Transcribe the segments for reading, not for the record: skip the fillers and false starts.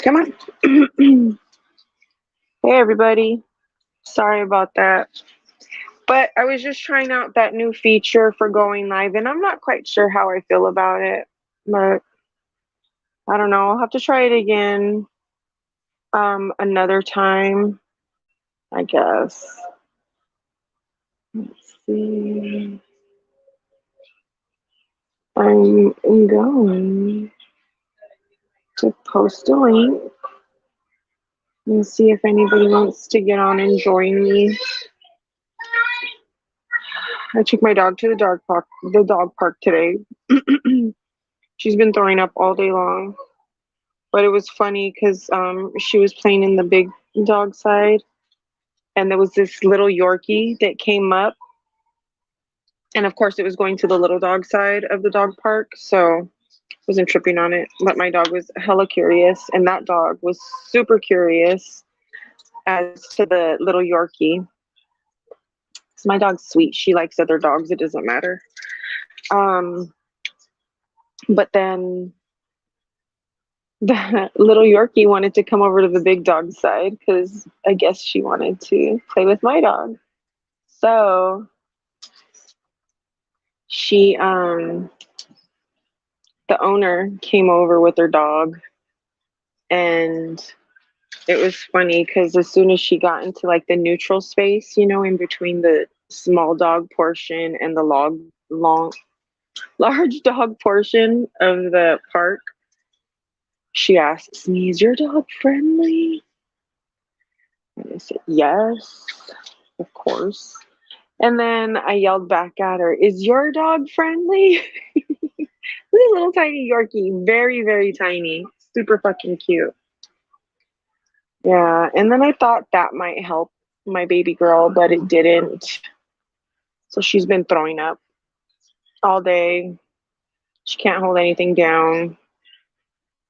Come on. Hey, everybody. Sorry about that. But I was just trying out that new feature for going live, and I'm not quite sure how I feel about it. But I don't know. I'll have to try it again another time, I guess. Let's see. I'm going to post a link and see if anybody wants to get on and join me. I took my dog to the dog park today. She's been throwing up all day long, but it was funny because she was playing in the big dog side, and there was this little Yorkie that came up, and of course it was going to the little dog side of the dog park, so I wasn't tripping on it. But my dog was hella curious, and that dog was super curious as to the little Yorkie. So my dog's sweet. She likes other dogs. It doesn't matter. But then the little Yorkie wanted to come over to the big dog side because I guess she wanted to play with my dog. So she, the owner came over with her dog, and it was funny because as soon as she got into like the neutral space, in between the small dog portion and the large dog portion of the park, she asks me, "Is your dog friendly?" And I said, "Yes, of course." And then I yelled back at her, "Is your dog friendly?" This little tiny Yorkie, very, very tiny, super fucking cute. Yeah, and then I thought that might help my baby girl, but it didn't. So she's been throwing up all day. She can't hold anything down.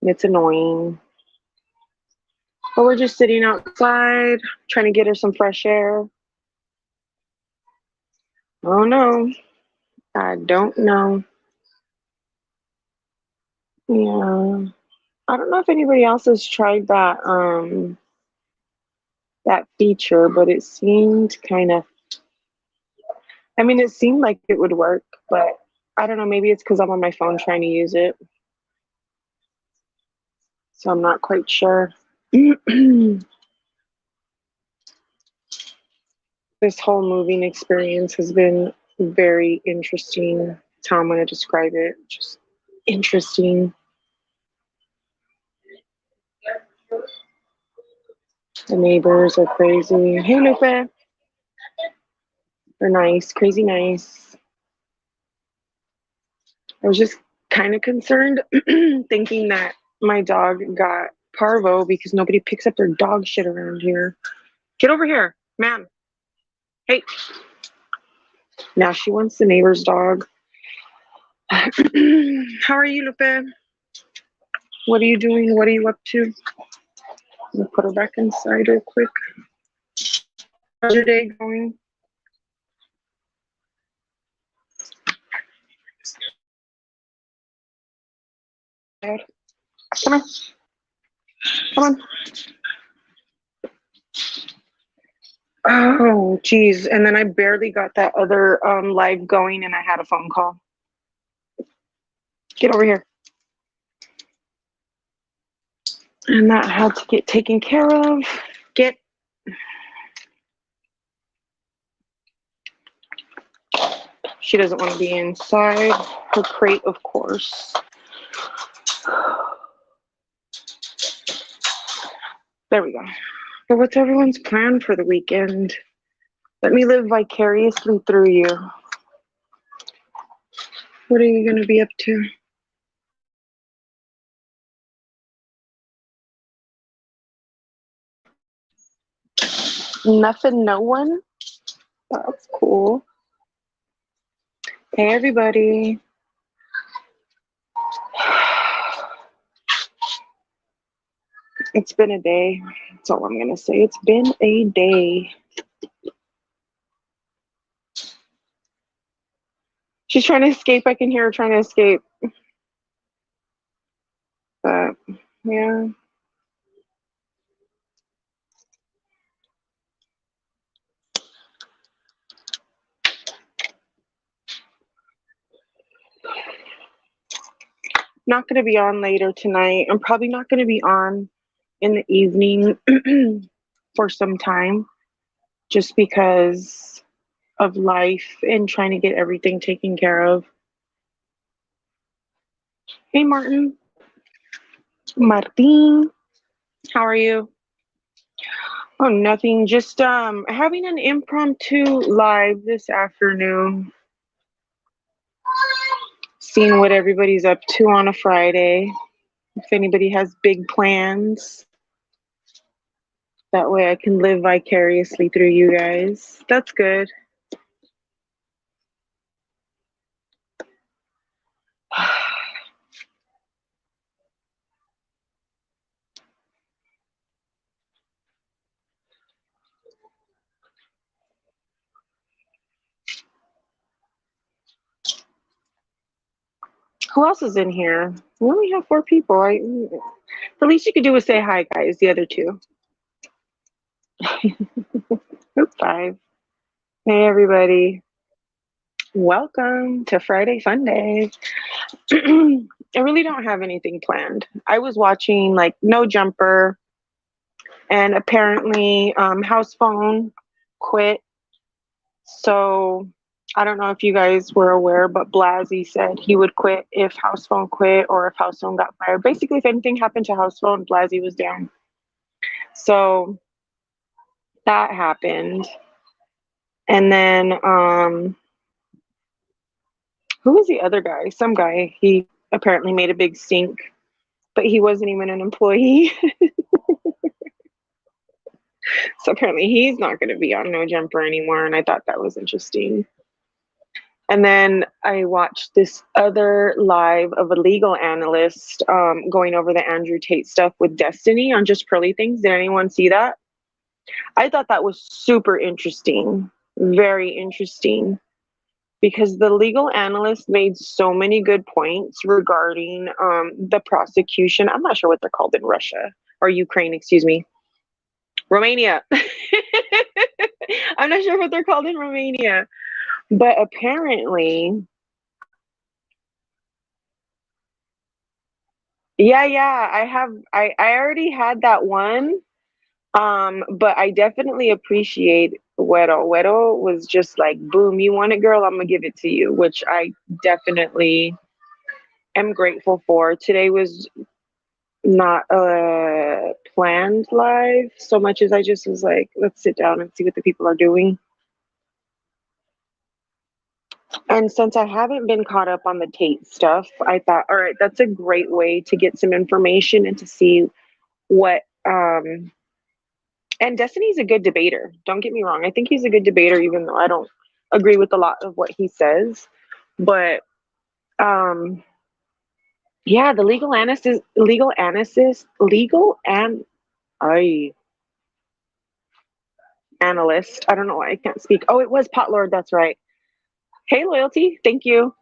It's annoying. But we're just sitting outside, trying to get her some fresh air. Oh no, I don't know. Yeah. I don't know if anybody else has tried that feature, but it seemed it seemed like it would work, but I don't know, maybe it's because I'm on my phone trying to use it. So I'm not quite sure. This whole moving experience has been very interesting. That's how I'm going to describe it. Just interesting. The neighbors are crazy. Hey, Lupe. They're nice, crazy nice. I was just kind of concerned, thinking that my dog got parvo because nobody picks up their dog shit around here. Get over here, ma'am. Hey. Now she wants the neighbor's dog. How are you, Lupe? What are you doing? What are you up to? Let me put her back inside real quick. How's your day going? Come on. Come on. Oh, geez. And then I barely got that other live going, and I had a phone call. Get over here. And that had to get taken care of. Get. She doesn't want to be inside her crate, of course. There we go. But what's everyone's plan for the weekend? Let me live vicariously through you. What are you going to be up to? Nothing, no one? That's cool. Hey, everybody. It's been a day. That's all I'm going to say. It's been a day. She's trying to escape. I can hear her trying to escape. But, yeah. not going to be on later tonight. I'm probably not going to be on in the evening for some time just because of life and trying to get everything taken care of. Hey, Martin. Martin, how are you? Oh, nothing. Just having an impromptu live this afternoon, seeing what everybody's up to on a Friday. If anybody has big plans, that way I can live vicariously through you guys. That's good. Who else is in here? We only have 4 people. The least you could do is say hi, guys. The other two. Oops, 5. Hey, everybody. Welcome to Friday Funday. I really don't have anything planned. I was watching like No Jumper, and apparently House Phone quit. So I don't know if you guys were aware, but Blasey said he would quit if House Phone quit or if House Phone got fired. Basically, if anything happened to House Phone, Blasey was down. So that happened. And then who was the other guy? Some guy. He apparently made a big stink, but he wasn't even an employee. So apparently he's not going to be on No Jumper anymore. And I thought that was interesting. And then I watched this other live of a legal analyst going over the Andrew Tate stuff with Destiny on Just Pearly Things. Did anyone see that? I thought that was super interesting. Very interesting. Because the legal analyst made so many good points regarding the prosecution. I'm not sure what they're called in Russia or Ukraine, excuse me. Romania. I'm not sure what they're called in Romania. But apparently, yeah, I already had that one. But I definitely appreciate Güero. Güero was just like, boom, you want it, girl, I'm gonna give it to you, which I definitely am grateful for. Today was not a planned live so much as I just was like, let's sit down and see what the people are doing. And since I haven't been caught up on the Tate stuff, I thought, all right, that's a great way to get some information and to see what and Destiny's a good debater. Don't get me wrong. I think he's a good debater, even though I don't agree with a lot of what he says. But um yeah, the legal and I analyst. I don't know why I can't speak. Oh, it was Pot Lord, that's right. Hey, Loyalty, thank you.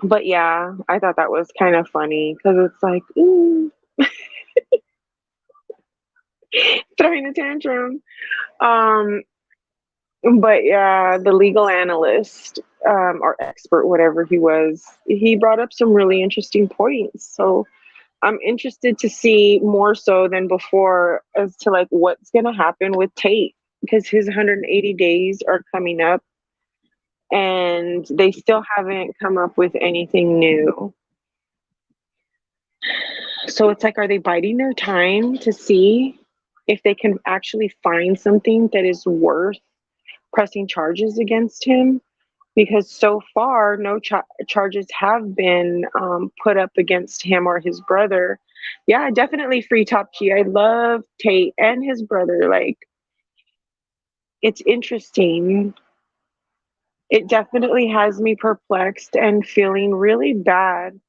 But yeah, I thought that was kind of funny because it's like, throwing a tantrum. Um, but yeah, the legal analyst or expert, whatever he was, he brought up some really interesting points. So I'm interested to see more so than before as to like what's going to happen with Tate because his 180 days are coming up and they still haven't come up with anything new. So it's like, are they biding their time to see if they can actually find something that is worth pressing charges against him? Because so far, no charges have been put up against him or his brother. Yeah, definitely free Top G. I love Tate and his brother. Like, it's interesting. It definitely has me perplexed and feeling really bad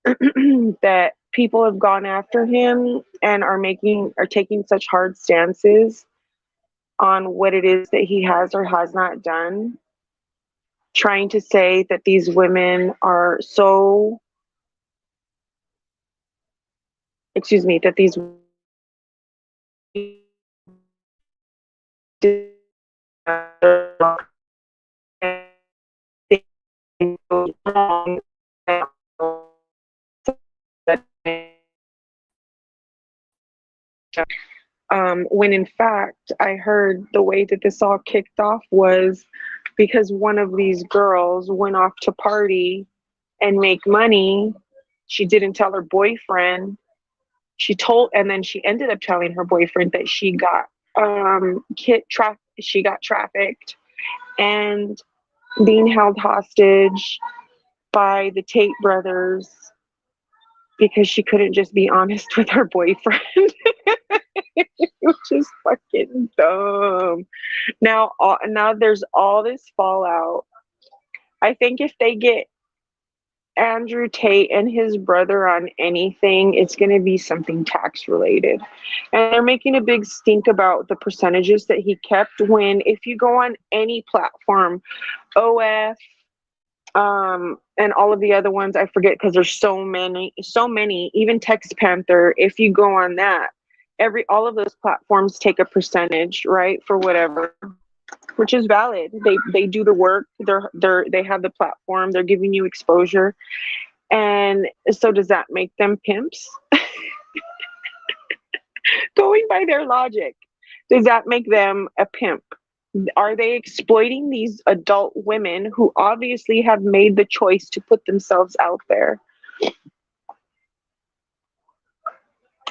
that people have gone after him and are taking such hard stances on what it is that he has or has not done, trying to say that these women are so, excuse me, that these When in fact, I heard the way that this all kicked off was because one of these girls went off to party and make money. She didn't tell her boyfriend. And then she ended up telling her boyfriend that she got she got trafficked and being held hostage by the Tate brothers because she couldn't just be honest with her boyfriend, which is fucking dumb. Now there's all this fallout. I think if they get Andrew Tate and his brother on anything, it's going to be something tax related. And they're making a big stink about the percentages that he kept when, if you go on any platform, OF, and all of the other ones, I forget because there's so many, even Text Panther, if you go on that, all of those platforms take a percentage, right, for whatever, which is valid. They do the work. They have the platform. They're giving you exposure. And so does that make them pimps? Going by their logic, does that make them a pimp? Are they exploiting these adult women who obviously have made the choice to put themselves out there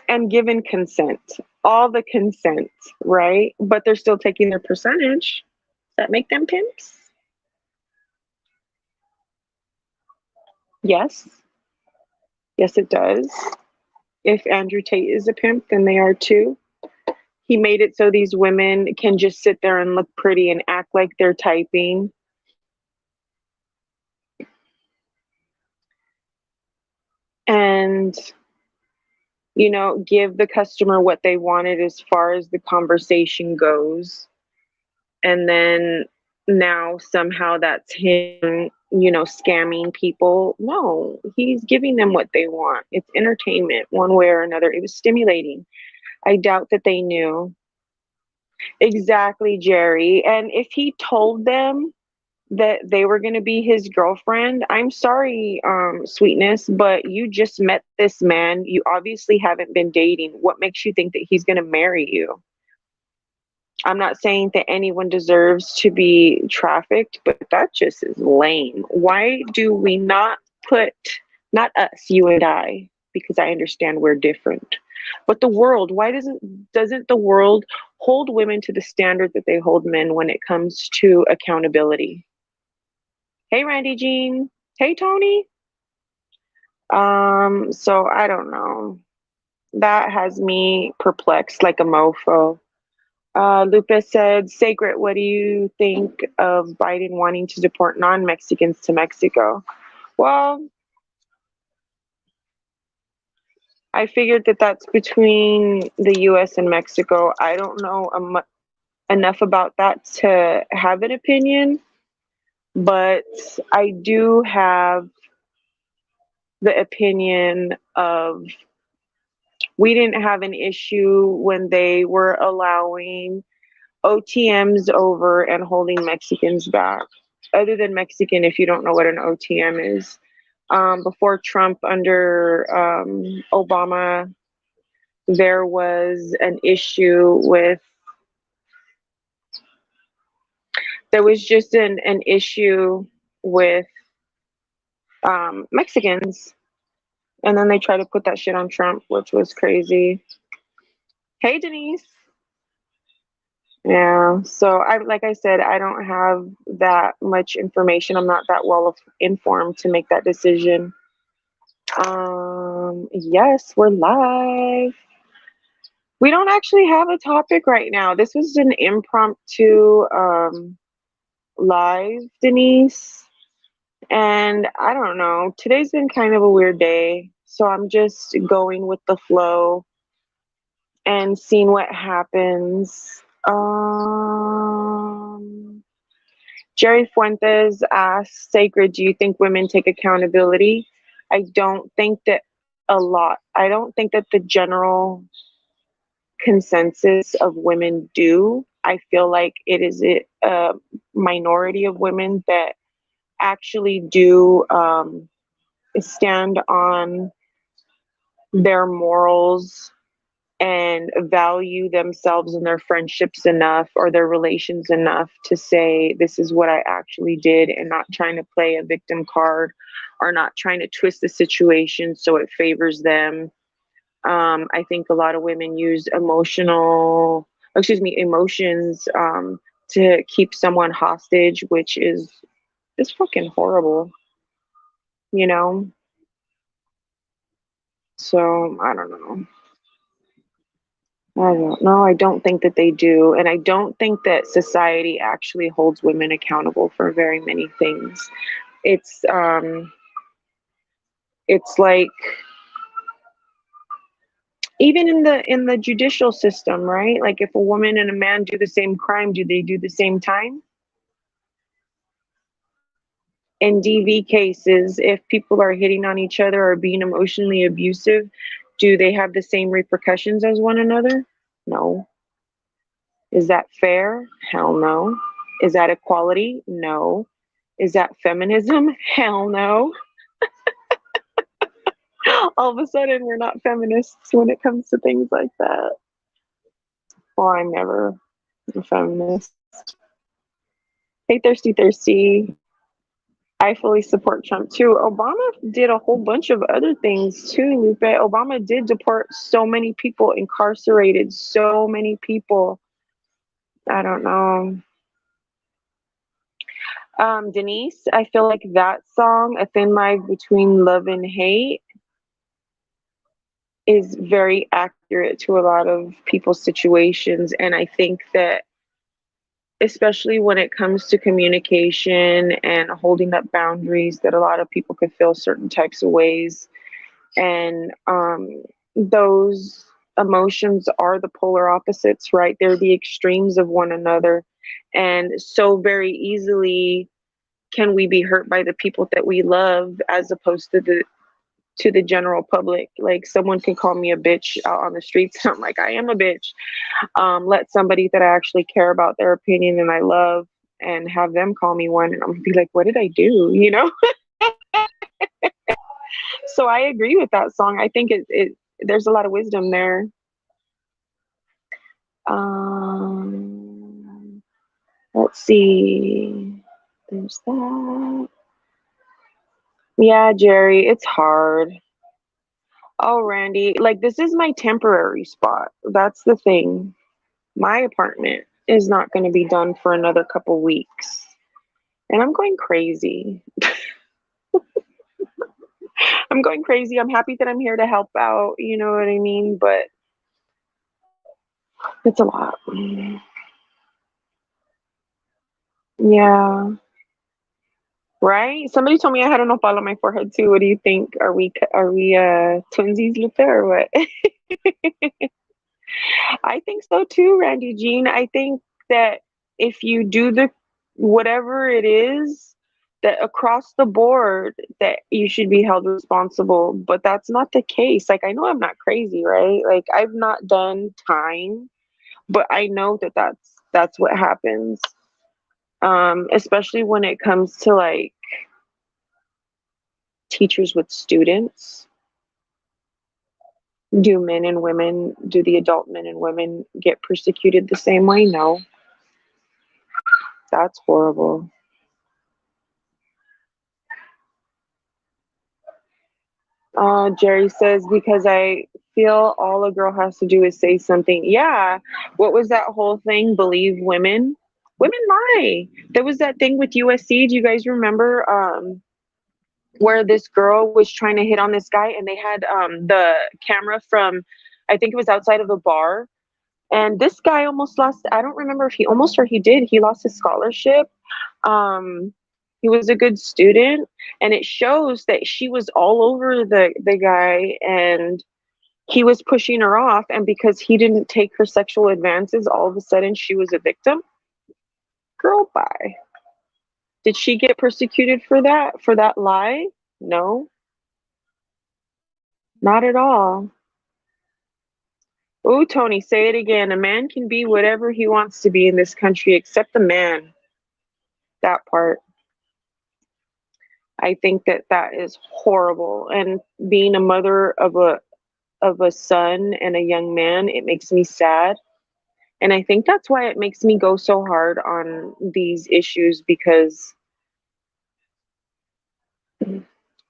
and given consent, all the consent, right? But they're still taking their percentage. Does that make them pimps? Yes. Yes, it does. If Andrew Tate is a pimp, then they are too. He made it so these women can just sit there and look pretty and act like they're typing. And, give the customer what they wanted as far as the conversation goes. And then now somehow that's him, scamming people. No, he's giving them what they want. It's entertainment one way or another. It was stimulating. I doubt that they knew. Exactly, Jerry. And if he told them that they were going to be his girlfriend, I'm sorry, sweetness, but you just met this man. You obviously haven't been dating. What makes you think that he's going to marry you? I'm not saying that anyone deserves to be trafficked, but that just is lame. Why do we not not us, you and I, because I understand we're different, but the world, why doesn't the world hold women to the standard that they hold men when it comes to accountability? Hey, Randy Jean. Hey, Tony. So I don't know. That has me perplexed like a mofo. Lupe said, Sacred, what do you think of Biden wanting to deport non-Mexicans to Mexico? Well, I figured that that's between the U.S. and Mexico. I don't know enough about that to have an opinion, but I do have the opinion of we didn't have an issue when they were allowing OTMs over and holding Mexicans back. Other than Mexican, if you don't know what an OTM is. Before Trump, under Obama, there was an issue with, there was just an issue with Mexicans. And then they tried to put that shit on Trump, which was crazy. Hey, Denise. Yeah, so like I said, I don't have that much information. I'm not that well informed to make that decision. Yes, we're live. We don't actually have a topic right now. This was an impromptu live, Denise. And I don't know, today's been kind of a weird day, so I'm just going with the flow and seeing what happens. Jerry Fuentes asks, Sacred, do you think women take accountability? I don't think that I don't think that the general consensus of women do. I feel like it is a minority of women that actually do stand on their morals and value themselves and their friendships enough or their relations enough to say, this is what I actually did, and not trying to play a victim card or not trying to twist the situation so it favors them. I think a lot of women use emotions to keep someone hostage, which is fucking horrible, you know? So I don't know. I don't know. I don't think that they do. And I don't think that society actually holds women accountable for very many things. It's it's like even in the judicial system, right? Like if a woman and a man do the same crime, do they do the same time? In DV cases, if people are hitting on each other or being emotionally abusive, do they have the same repercussions as one another? No. Is that fair? Hell no. Is that equality? No. Is that feminism? Hell no. All of a sudden, we're not feminists when it comes to things like that. Well, I'm never a feminist. Hey, thirsty, thirsty. I fully support Trump too. Obama did a whole bunch of other things too, Lupe. Obama did deport so many people, incarcerated so many people. I don't know. Denise, I feel like that song, A Thin Line Between Love and Hate, is very accurate to a lot of people's situations. And I think that, especially when it comes to communication and holding up boundaries, that a lot of people could feel certain types of ways. And those emotions are the polar opposites, right? They're the extremes of one another. And so very easily can we be hurt by the people that we love as opposed to the general public. Like someone can call me a bitch out on the streets. I'm like, I am a bitch. Let somebody that I actually care about their opinion and I love and have them call me one, and I'm gonna be like, what did I do? You know? So I agree with that song. I think it there's a lot of wisdom there. Um, let's see. There's that. Yeah, Jerry, it's hard. Oh, Randy, like this is my temporary spot. That's the thing. My apartment is not going to be done for another couple weeks. And I'm going crazy. I'm going crazy. I'm happy that I'm here to help out, you know what I mean? But it's a lot. Yeah. Right? Somebody told me I had a nopal on my forehead too. What do you think? Are we twinsies, Lupe, or what? I think so too, Randy Jean. I think that if you do the whatever it is, that across the board that you should be held responsible, but that's not the case. Like I know I'm not crazy, right? Like I've not done time, but I know that that's what happens. Especially when it comes to like teachers with students. Do the adult men and women get persecuted the same way? No. That's horrible. Jerry says, because I feel all a girl has to do is say something. Yeah. What was that whole thing? Believe women? Women lie. There was that thing with USC. Do you guys remember where this girl was trying to hit on this guy and they had the camera from, I think it was outside of a bar. And this guy almost lost, I don't remember if he almost or he did, he lost his scholarship. Um, he was a good student, and it shows that she was all over the guy, and he was pushing her off. And because he didn't take her sexual advances, all of a sudden she was a victim. Girl, bye. Did she get persecuted for that lie? No, not at all. Ooh, Tony, say it again. A man can be whatever he wants to be in this country, except the man. That part. I think that that is horrible. And being a mother of of a son and a young man, it makes me sad. And I think that's why it makes me go so hard on these issues, because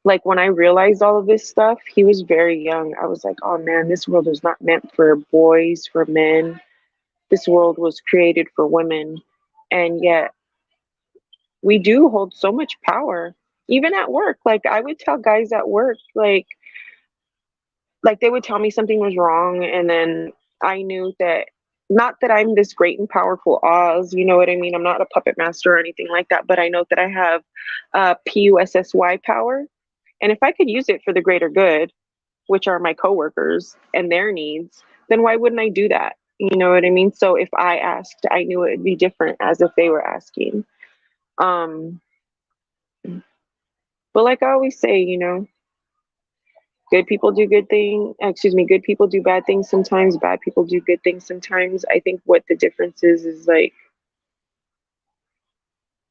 like when I realized all of this stuff, he was very young. I was like, oh man, this world is not meant for boys, for men. This world was created for women. And yet we do hold so much power, even at work. Like I would tell guys at work, like they would tell me something was wrong, and then I knew that, not that I'm this great and powerful Oz, you know what I mean? I'm not a puppet master or anything like that, but I know that I have PUSSY power. And if I could use it for the greater good, which are my coworkers and their needs, then why wouldn't I do that? You know what I mean? So if I asked, I knew it would be different as if they were asking. Um, but like I always say, good people do good people do bad things sometimes, bad people do good things sometimes. I think what the difference is like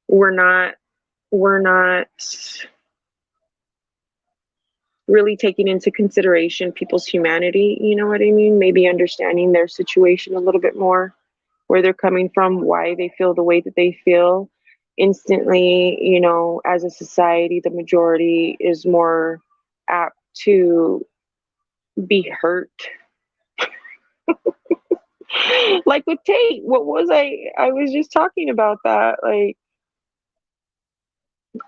we're not really taking into consideration people's humanity, you know what I mean? Maybe understanding their situation a little bit more, where they're coming from, why they feel the way that they feel. Instantly, as a society, the majority is more apt to be hurt. Like with Tate, what was I was just talking about that. Like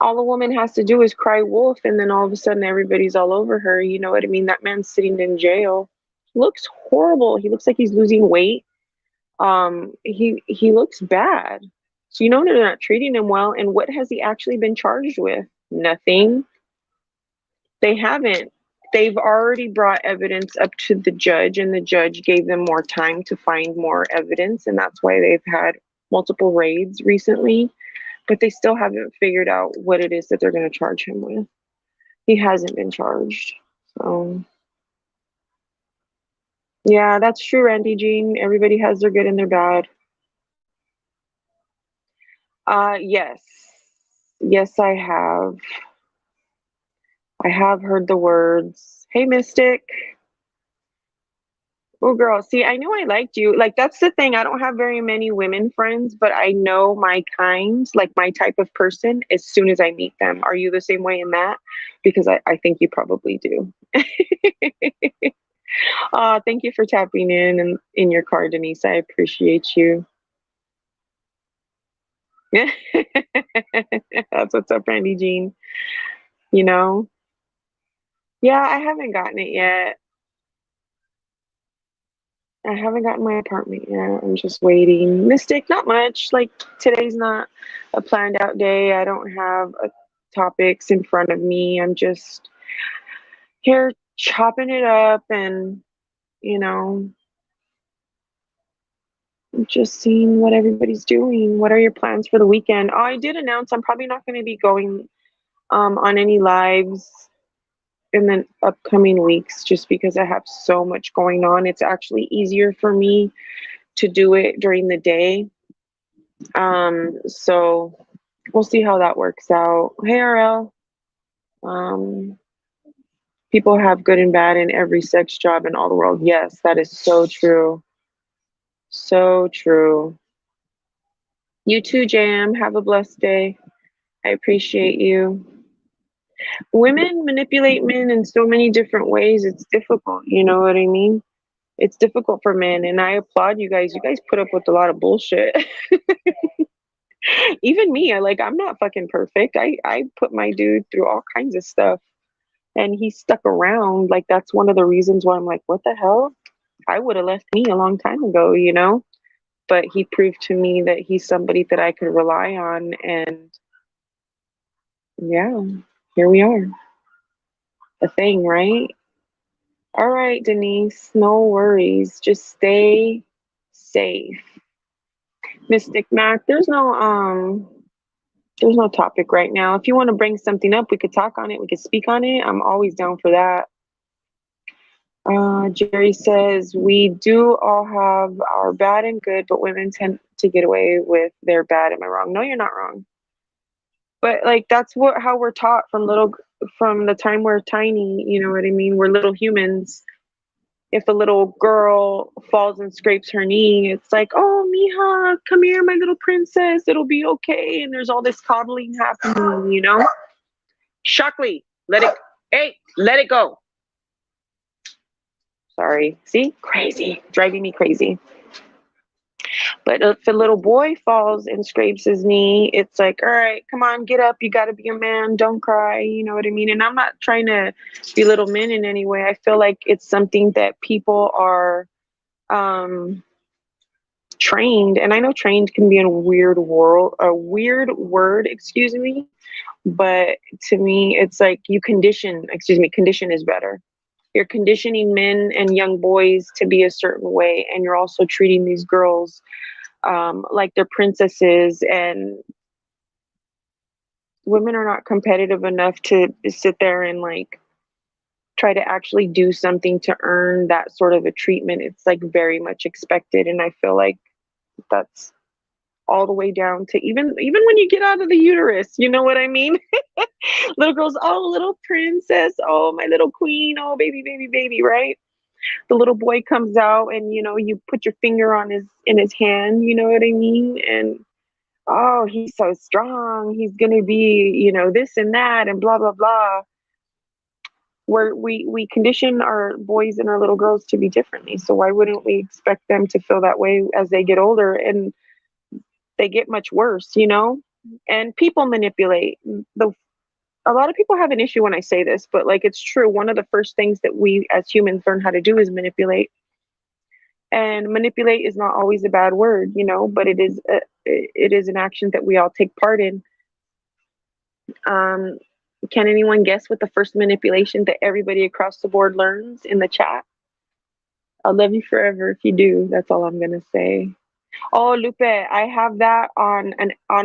all a woman has to do is cry wolf, and then all of a sudden everybody's all over her. You know what I mean? That man's sitting in jail. He looks horrible. He looks like he's losing weight. He looks bad. So they're not treating him well. And what has he actually been charged with? Nothing. They haven't. They've already brought evidence up to the judge, and the judge gave them more time to find more evidence, and that's why they've had multiple raids recently. But they still haven't figured out what it is that they're going to charge him with. He hasn't been charged. So, yeah, that's true, Randy Jean. Everybody has their good and their bad. Yes. Yes, I have. I have heard the words. Hey, Mystic. Oh, girl. See, I knew I liked you. Like, that's the thing. I don't have very many women friends, but I know my kind, like my type of person, as soon as I meet them. Are you the same way in that? Because I think you probably do. Thank you for tapping in and in your card, Denise. I appreciate you. That's what's up, Randy Jean. You know? Yeah, I haven't gotten it yet. I haven't gotten my apartment yet. I'm just waiting. Mystic, not much. Like today's not a planned out day. I don't have topics in front of me. I'm just here chopping it up and, you know, just seeing what everybody's doing. What are your plans for the weekend? Oh, I did announce I'm probably not going to be going on any lives in the upcoming weeks, just because I have so much going on. It's actually easier for me to do it during the day. So we'll see how that works out. Hey, RL. Um, People have good and bad in every sex job in all the world. Yes, that is so true. So true. You too, Jam. Have a blessed day. I appreciate you. Women manipulate men in so many different ways. It's difficult. You know what I mean? It's difficult for men, and I applaud you guys. You guys put up with a lot of bullshit. Even me, I'm not fucking perfect. I put my dude through all kinds of stuff, and he stuck around. Like that's one of the reasons why I'm like, what the hell? I would have left me a long time ago, But he proved to me that he's somebody that I could rely on, and yeah, here we are. A thing, right? All right, Denise, no worries. Just stay safe. Mystic Mac, there's no topic right now. If you want to bring something up, we could talk on it. We could speak on it. I'm always down for that. Jerry says, we do all have our bad and good, but women tend to get away with their bad. Am I wrong? No, you're not wrong. But like that's how we're taught from the time we're tiny. You know what I mean? We're little humans. If a little girl falls and scrapes her knee, it's like, oh, Mija, come here, my little princess. It'll be okay. And there's all this coddling happening, you know? Shockley, let it, hey, let it go. Sorry. See? Crazy. Driving me crazy. But if a little boy falls and scrapes his knee, it's like, all right, come on, get up. You got to be a man. Don't cry. You know what I mean? And I'm not trying to belittle men in any way. I feel like it's something that people are trained. And I know trained can be a weird word, excuse me. But to me, it's like condition is better. You're conditioning men and young boys to be a certain way, and you're also treating these girls like they're princesses, and women are not competitive enough to sit there and like try to actually do something to earn that sort of a treatment. It's like very much expected, and I feel like that's all the way down to even when you get out of the uterus, you know what I mean? Little girls, oh, little princess, oh, my little queen, oh, baby, baby, baby, right? The little boy comes out, and you put your finger on his hand, you know what I mean? And oh, he's so strong, he's gonna be, this and that and blah blah blah. Where we condition our boys and our little girls to be differently, so why wouldn't we expect them to feel that way as they get older and they get much worse? And people manipulate. A lot of people have an issue when I say this, but like, it's true. One of the first things that we as humans learn how to do is manipulate. And manipulate is not always a bad word, but it is an action that we all take part in. um can anyone guess what the first manipulation that everybody across the board learns in the chat? I'll love you forever if you do. That's all I'm gonna say. Oh, Lupe, I have that on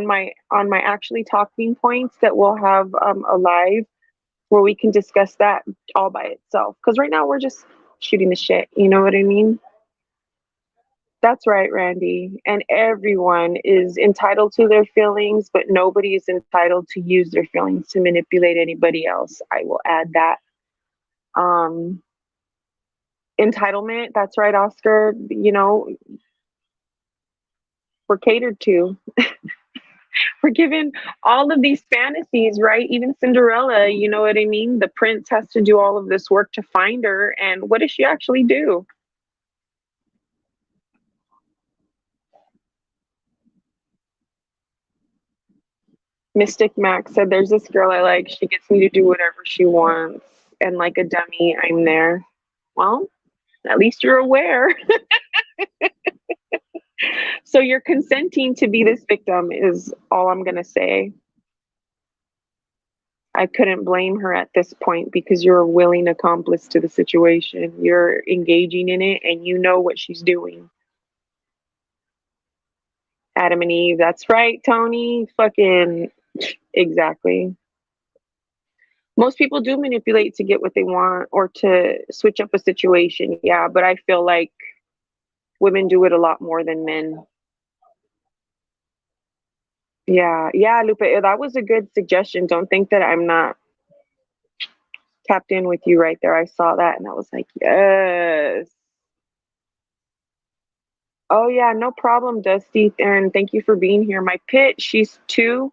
my actually talking points that we'll have a live where we can discuss that all by itself. Because right now we're just shooting the shit. You know what I mean? That's right, Randy. And everyone is entitled to their feelings, but nobody is entitled to use their feelings to manipulate anybody else. I will add that. Um, Entitlement, that's right, Oscar. We're catered to. We're given all of these fantasies, right? Even Cinderella, you know what I mean? The prince has to do all of this work to find her. And what does she actually do? Mystic Max said, there's this girl I like. She gets me to do whatever she wants. And like a dummy, I'm there. Well, at least you're aware. So you're consenting to be this victim, is all I'm going to say. I couldn't blame her at this point because you're a willing accomplice to the situation. You're engaging in it and you know what she's doing. Adam and Eve, that's right, Tony. Fucking exactly. Most people do manipulate to get what they want or to switch up a situation. Yeah, but I feel like women do it a lot more than men. Yeah, yeah, Lupe, that was a good suggestion. Don't think that I'm not tapped in with you right there. I saw that and I was like, yes. Oh yeah, no problem, Dusty. And thank you for being here. My pit, she's 2.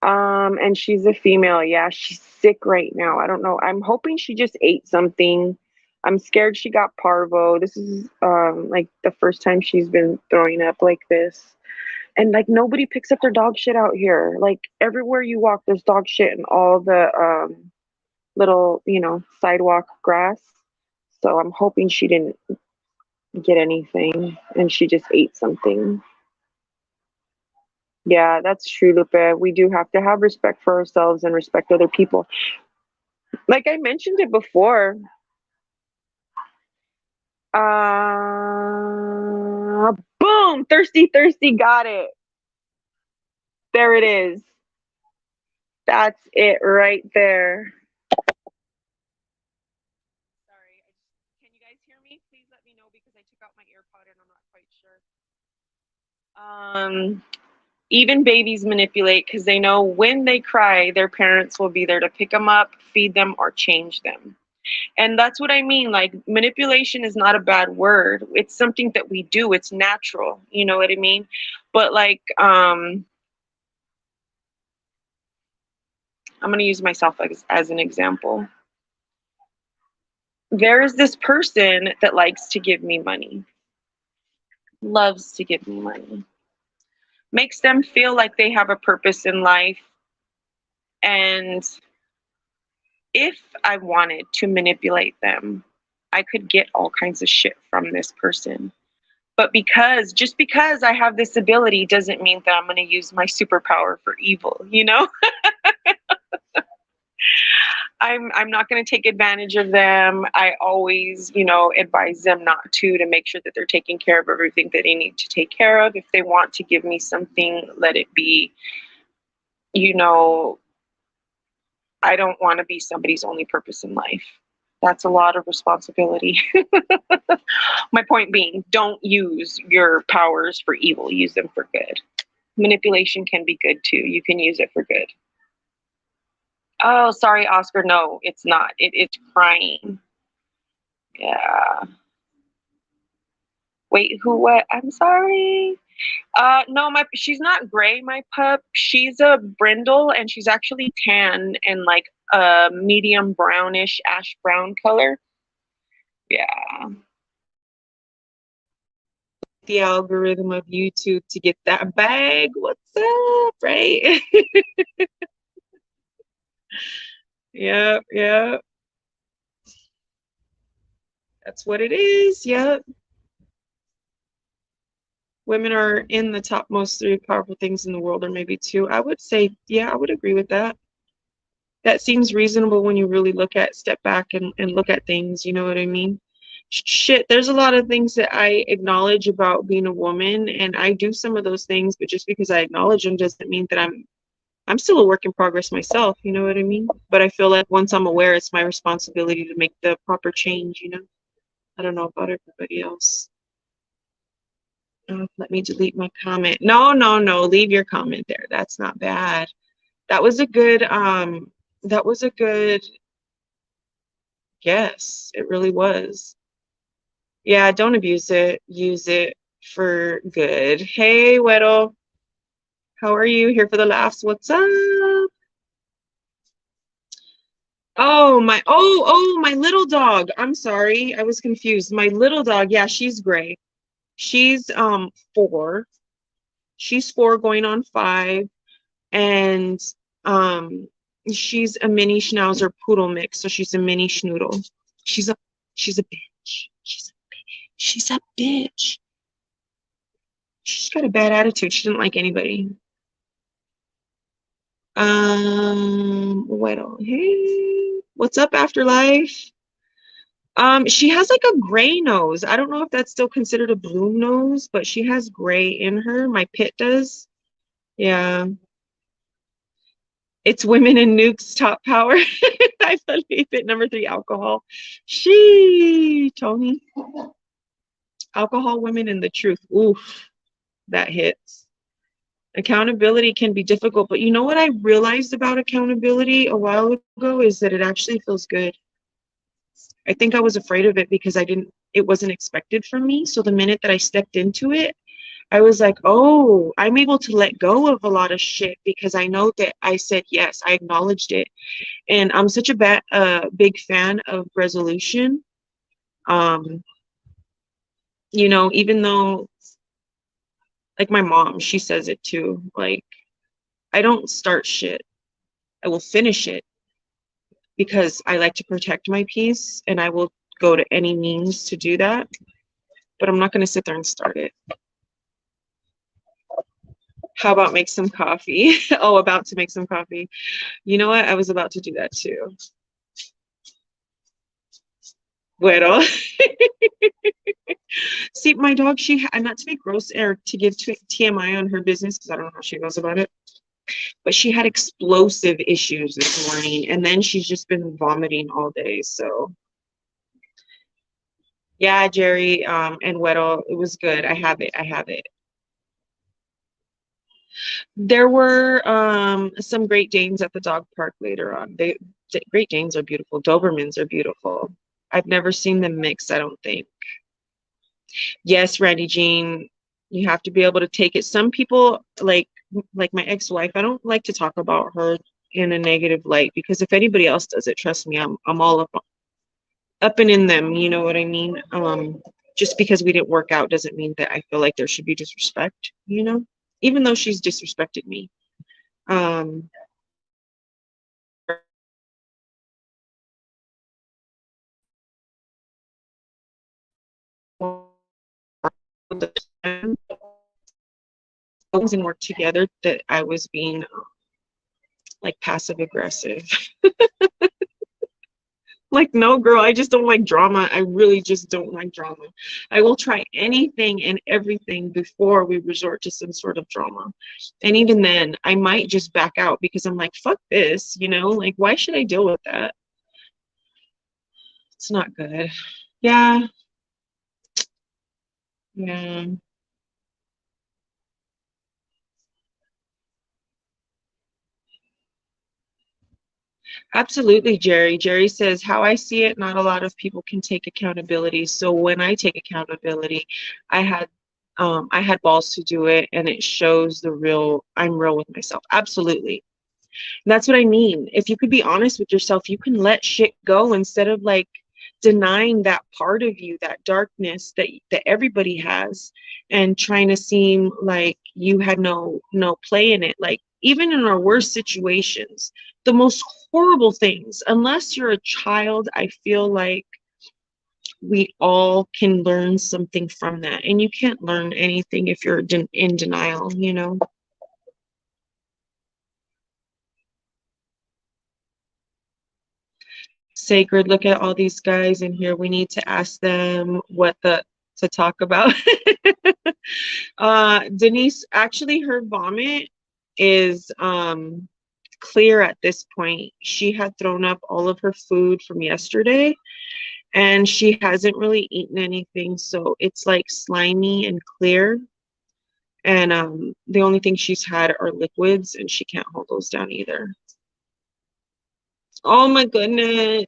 And she's a female. Yeah, she's sick right now. I don't know. I'm hoping she just ate something. I'm scared she got parvo. This is like the first time she's been throwing up like this. And like nobody picks up their dog shit out here. Like everywhere you walk, there's dog shit and all the little, sidewalk grass. So I'm hoping she didn't get anything and she just ate something. Yeah, that's true, Lupe. We do have to have respect for ourselves and respect other people. Like I mentioned it before. Boom! Thirsty, thirsty, got it. There it is. That's it right there. Sorry, can you guys hear me? Please let me know because I took out my AirPod and I'm not quite sure. Even babies manipulate because they know when they cry, their parents will be there to pick them up, feed them, or change them. And that's what I mean. Like, manipulation is not a bad word. It's something that we do. It's natural. You know what I mean? But like, I'm going to use myself as an example. There is this person that likes to give me money, loves to give me money, makes them feel like they have a purpose in life. And if I wanted to manipulate them, I could get all kinds of shit from this person. But just because I have this ability doesn't mean that I'm going to use my superpower for evil, you know? I'm not going to take advantage of them. I always, advise them not to make sure that they're taking care of everything that they need to take care of. If they want to give me something, let it be, you know, I don't want to be somebody's only purpose in life. That's a lot of responsibility. My point being, don't use your powers for evil. Use them for good. Manipulation can be good too. You can use it for good. Oh, sorry, Oscar. No, it's not. It's crying. Yeah. Wait, who, what? I'm sorry. No, she's not gray, my pup. She's a brindle, and she's actually tan and like a medium brownish ash brown color. Yeah. The algorithm of YouTube to get that bag. What's up, right? Yeah, yeah. That's what it is. Yep. Women are in the top most three powerful things in the world, or maybe two. I would say, yeah, I would agree with that. That seems reasonable when you really step back and look at things, you know what I mean? Shit, there's a lot of things that I acknowledge about being a woman, and I do some of those things, but just because I acknowledge them doesn't mean that I'm still a work in progress myself, you know what I mean? But I feel like once I'm aware, it's my responsibility to make the proper change, you know? I don't know about everybody else. Let me delete my comment. No, no, no, leave your comment there. That's not bad. That was a good guess. It really was. Yeah, don't abuse it. Use it for good. Hey, Weddle. How are you? Here for the laughs. What's up? My little dog. I'm sorry. I was confused. My little dog. Yeah, she's gray. She's 4. She's 4 going on 5. And um she's a mini schnauzer poodle mix, so she's a mini schnoodle. She's a she's a bitch. She's a bitch. She's got a bad attitude. She didn't like anybody. Well, hey, what's up, Afterlife? She has like a gray nose. I don't know if that's still considered a bloom nose, but she has gray in her. My pit does. Yeah. It's women and nukes top power. I believe it. Number 3, alcohol. Tony. Alcohol, women, and the truth. Oof, that hits. Accountability can be difficult, but you know what I realized about accountability a while ago is that it actually feels good. I think I was afraid of it because it wasn't expected from me. So the minute that I stepped into it, I was like, oh, I'm able to let go of a lot of shit because I know that I said yes, I acknowledged it. And I'm such a big fan of resolution. Even though, like my mom, she says it too. Like, I don't start shit. I will finish it because I like to protect my peace, and I will go to any means to do that. But I'm not going to sit there and start it. How about make some coffee? Oh, about to make some coffee. You know what? I was about to do that too. Bueno. See, my dog, not to be gross or to give TMI on her business, because I don't know how she goes about it, but she had explosive issues this morning, and then she's just been vomiting all day. So yeah, Jerry, and Weddle, it was good. I have it. There were some Great Danes at the dog park later on. Great Danes are beautiful. Dobermans are beautiful. I've never seen them mixed, I don't think. Yes, Randy Jean, you have to be able to take it. Some people, like my ex-wife, I don't like to talk about her in a negative light, because if anybody else does it, trust me, I'm all up and in them, you know what I mean? Just because we didn't work out doesn't mean that I feel like there should be disrespect, you know? Even though she's disrespected me. Um, and work together that I was being like passive aggressive. Like, no, girl, I just don't like drama. I really just don't like drama. I will try anything and everything before we resort to some sort of drama. And even then, I might just back out because I'm like, fuck this, you know? Like, why should I deal with that? It's not good. Yeah. Yeah. Absolutely, Jerry. Jerry says, how I see it, not a lot of people can take accountability. So when I take accountability, I had I had balls to do it, and it shows I'm real with myself. Absolutely. And that's what I mean. If you could be honest with yourself, you can let shit go instead of like denying that part of you, that darkness that everybody has, and trying to seem like you had no play in it. Like, even in our worst situations, the most horrible things, unless you're a child, I feel like we all can learn something from that. And you can't learn anything if you're in denial, you know? Sacred, look at all these guys in here. We need to ask them what to talk about. Denise, actually her vomit is clear at this point. She had thrown up all of her food from yesterday, and she hasn't really eaten anything, so it's like slimy and clear. And the only thing she's had are liquids, and she can't hold those down either. Oh my goodness.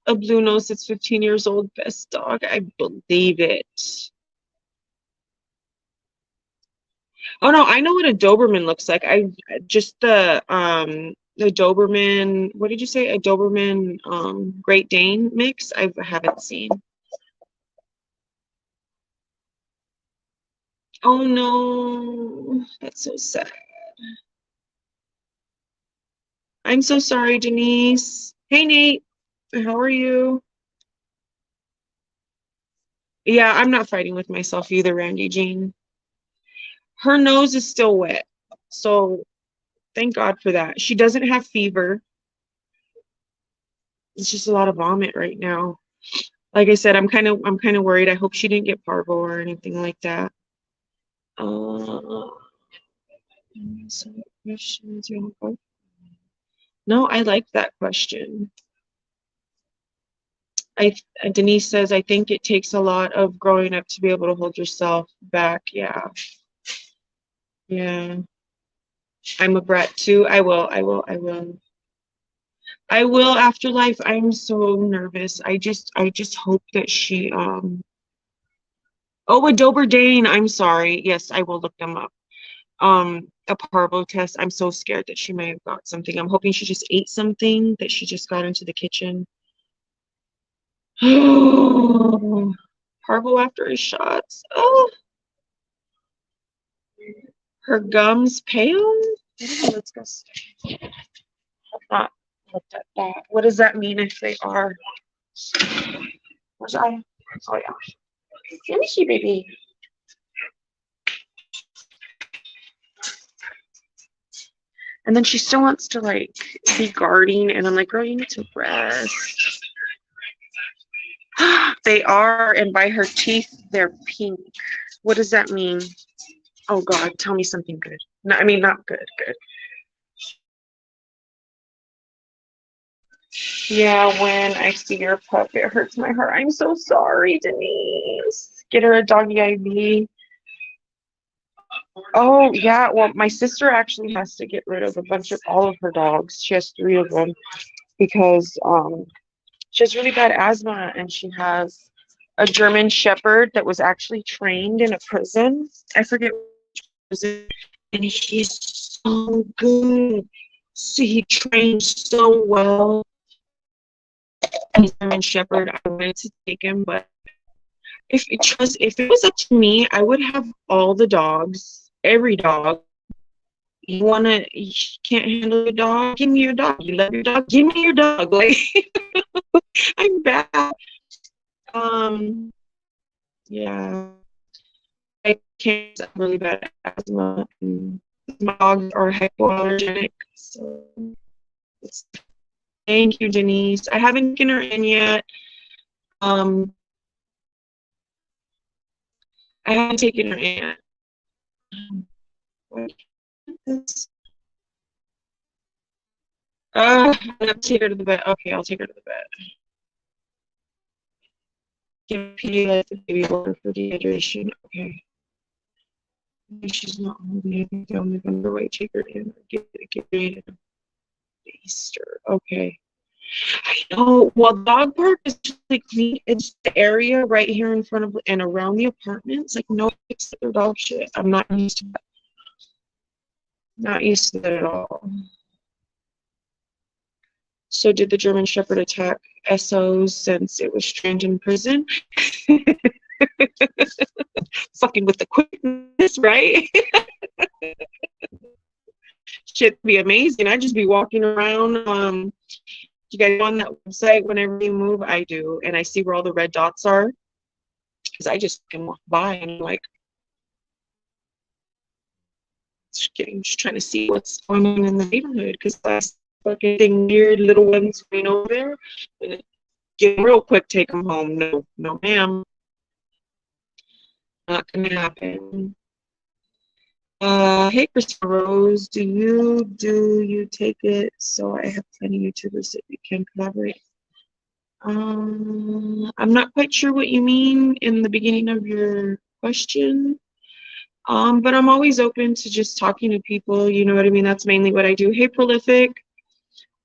A blue nose that's 15 years old, best dog. I believe it. Oh no, I know what a Doberman looks like. I just the Doberman, what did you say? A Doberman Great Dane mix? I haven't seen. Oh no, that's so sad. I'm so sorry, Denise. Hey Nate, how are you? Yeah, I'm not fighting with myself either, Randy Jean. Her nose is still wet, so thank God for that. She doesn't have fever. It's just a lot of vomit right now. Like I said, I'm kind of worried. I hope she didn't get parvo or anything like that. Uh, some questions you have? No, I like that question. I Denise says, I think it takes a lot of growing up to be able to hold yourself back. Yeah. Yeah. I'm a brat too. I will after life. I'm so nervous. I just hope that she oh, a Dober Dane. I'm sorry. Yes, I will look them up. A parvo test. I'm so scared that she may have got something. I'm hoping she just ate something, that she just got into the kitchen. Parvo after his shots. Oh, her gums pale. Let's go. I've not looked at that. What does that mean if they are? Where's I? Oh yeah. Let me see, baby. And then she still wants to like be guarding, and I'm like, girl, you need to rest. They are, and by her teeth, they're pink. What does that mean? Oh God, tell me something good. No, I mean not good. Good. Yeah, when I see your pup, it hurts my heart. I'm so sorry, Denise. Get her a doggy IV. Oh yeah, well, my sister actually has to get rid of a bunch of all of her dogs. She has 3 of them. because she has really bad asthma, and she has a German Shepherd that was actually trained in a prison. I forget which prison, and he's so good. So he trains so well. And he's a German Shepherd. I wanted to take him, but if it was up to me, I would have all the dogs, every dog. You can't handle your dog? Give me your dog. You love your dog? Give me your dog. Like, I'm bad. Yeah, I can't have really bad asthma. And my dogs are hypoallergenic. So, thank you, Denise. I haven't taken her in yet. I haven't taken her in yet. I'm gonna take her to the vet. Okay, I'll take her to the vet. Give Pedialyte the baby water for dehydration. Okay. She's not holding anything down the underway. Take her in. Get ready to Easter. Okay. I know. Well, dog park is really clean. It's the area right here in front of and around the apartments. Like, no fix their dog shit. I'm not used to that. Not used to that at all. So did the German Shepherd attack SOs since it was trained in prison? Fucking with the quickness, right? Shit'd be amazing. I'd just be walking around. You guys go on that website whenever you move? I do. And I see where all the red dots are. Because I just can walk by and I'm like, just trying to see what's going on in the neighborhood. Because I fucking weird little ones going over there. And get them real quick, take them home. No, no, ma'am. Not gonna happen. Hey, Christopher Rose, do you take it? So I have plenty of YouTubers that we can collaborate. I'm not quite sure what you mean in the beginning of your question. But I'm always open to just talking to people. You know what I mean? That's mainly what I do. Hey, Prolific.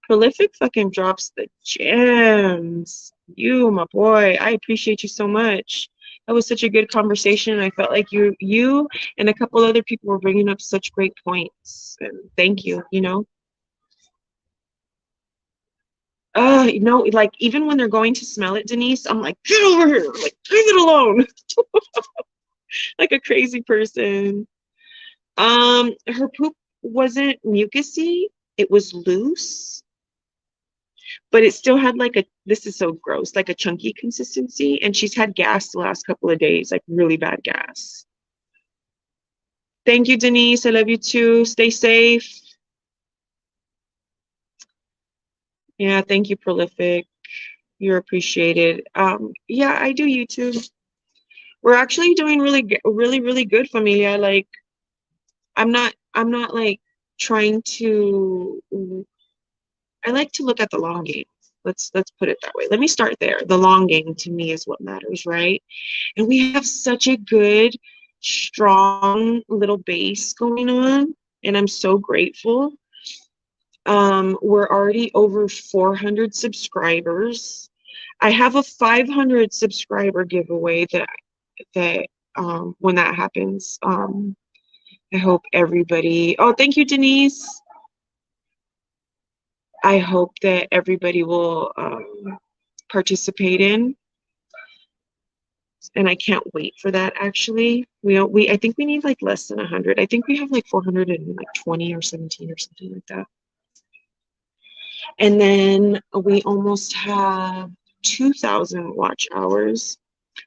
Prolific fucking drops the gems. You, my boy. I appreciate you so much. That was such a good conversation. I felt like you and a couple other people were bringing up such great points. And thank you, you know. You know, like even when they're going to smell it, Denise, I'm like, get over here, like leave it alone. Like a crazy person. Her poop wasn't mucusy, it was loose, but it still had like this is so gross, like a chunky consistency, and she's had gas the last couple of days, like really bad gas. Thank you, Denise. I love you too. Stay safe. Yeah, thank you, Prolific. You're appreciated. Yeah, I do YouTube. We're actually doing really good, familia. Like, I'm not like trying to. I like to look at the long game. Let's put it that way. Let me start there. The long game to me is what matters, right? And we have such a good, strong little base going on, and I'm so grateful. We're already over 400 subscribers. I have a 500 subscriber giveaway that when that happens, I hope everybody. Oh, thank you, Denise. I hope that everybody will participate in, and I can't wait for that. Actually, I think we need like less than 100. I think we have like 420 or 17 or something like that. And then we almost have 2,000 watch hours,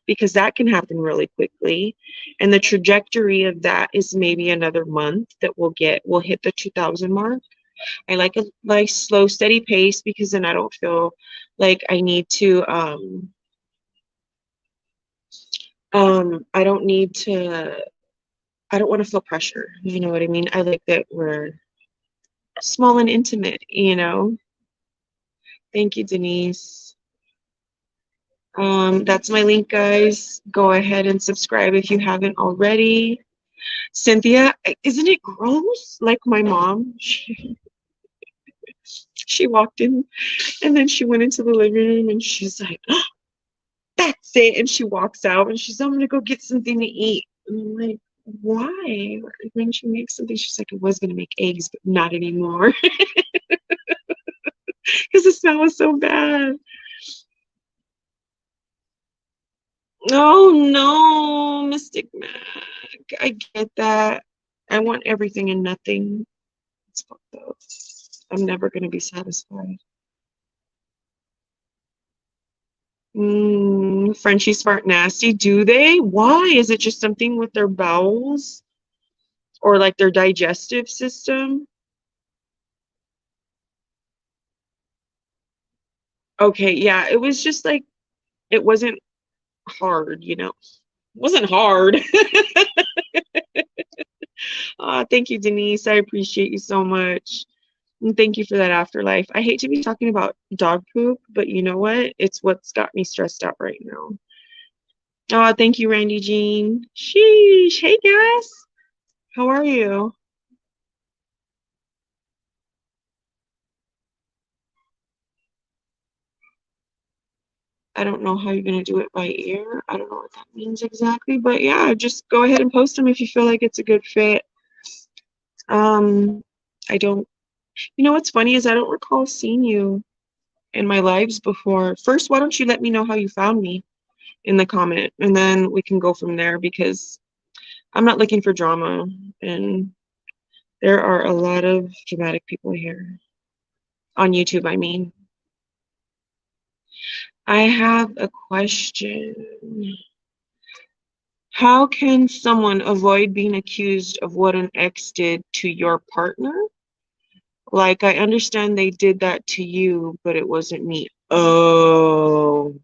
because that can happen really quickly. And the trajectory of that is maybe another month that we'll hit the 2,000 mark. I like a nice slow, steady pace, because then I don't feel like I need to, I don't want to feel pressure. You know what I mean? I like that we're small and intimate, you know? Thank you, Denise. That's my link, guys. Go ahead and subscribe if you haven't already. Cynthia, isn't it gross? Like my mom, She walked in, and then she went into the living room, and she's like, oh, that's it. And she walks out, and she's, I'm gonna go get something to eat. And I'm like, why? When she makes something, she's like, I was gonna make eggs, but not anymore. Because the smell was so bad. Oh no, Mystic Mac. I get that. I want everything and nothing. It's fucked up. I'm never gonna be satisfied. Frenchies fart nasty. Do they? Why? Is it just something with their bowels or like their digestive system? Okay, yeah, it was just like it wasn't hard, you know. It wasn't hard. Thank you, Denise. I appreciate you so much. And thank you for that afterlife. I hate to be talking about dog poop, but you know what? It's what's got me stressed out right now. Oh, thank you, Randy Jean. Sheesh. Hey, guys. How are you? I don't know how you're going to do it by ear. I don't know what that means exactly, but yeah, just go ahead and post them if you feel like it's a good fit. I don't, you know what's funny is I don't recall seeing you in my lives before. First, why don't you let me know how you found me in the comment, and then we can go from there because I'm not looking for drama, and there are a lot of dramatic people here on YouTube, I mean. I have a question. How can someone avoid being accused of what an ex did to your partner? Like, I understand they did that to you, but it wasn't me. Oh,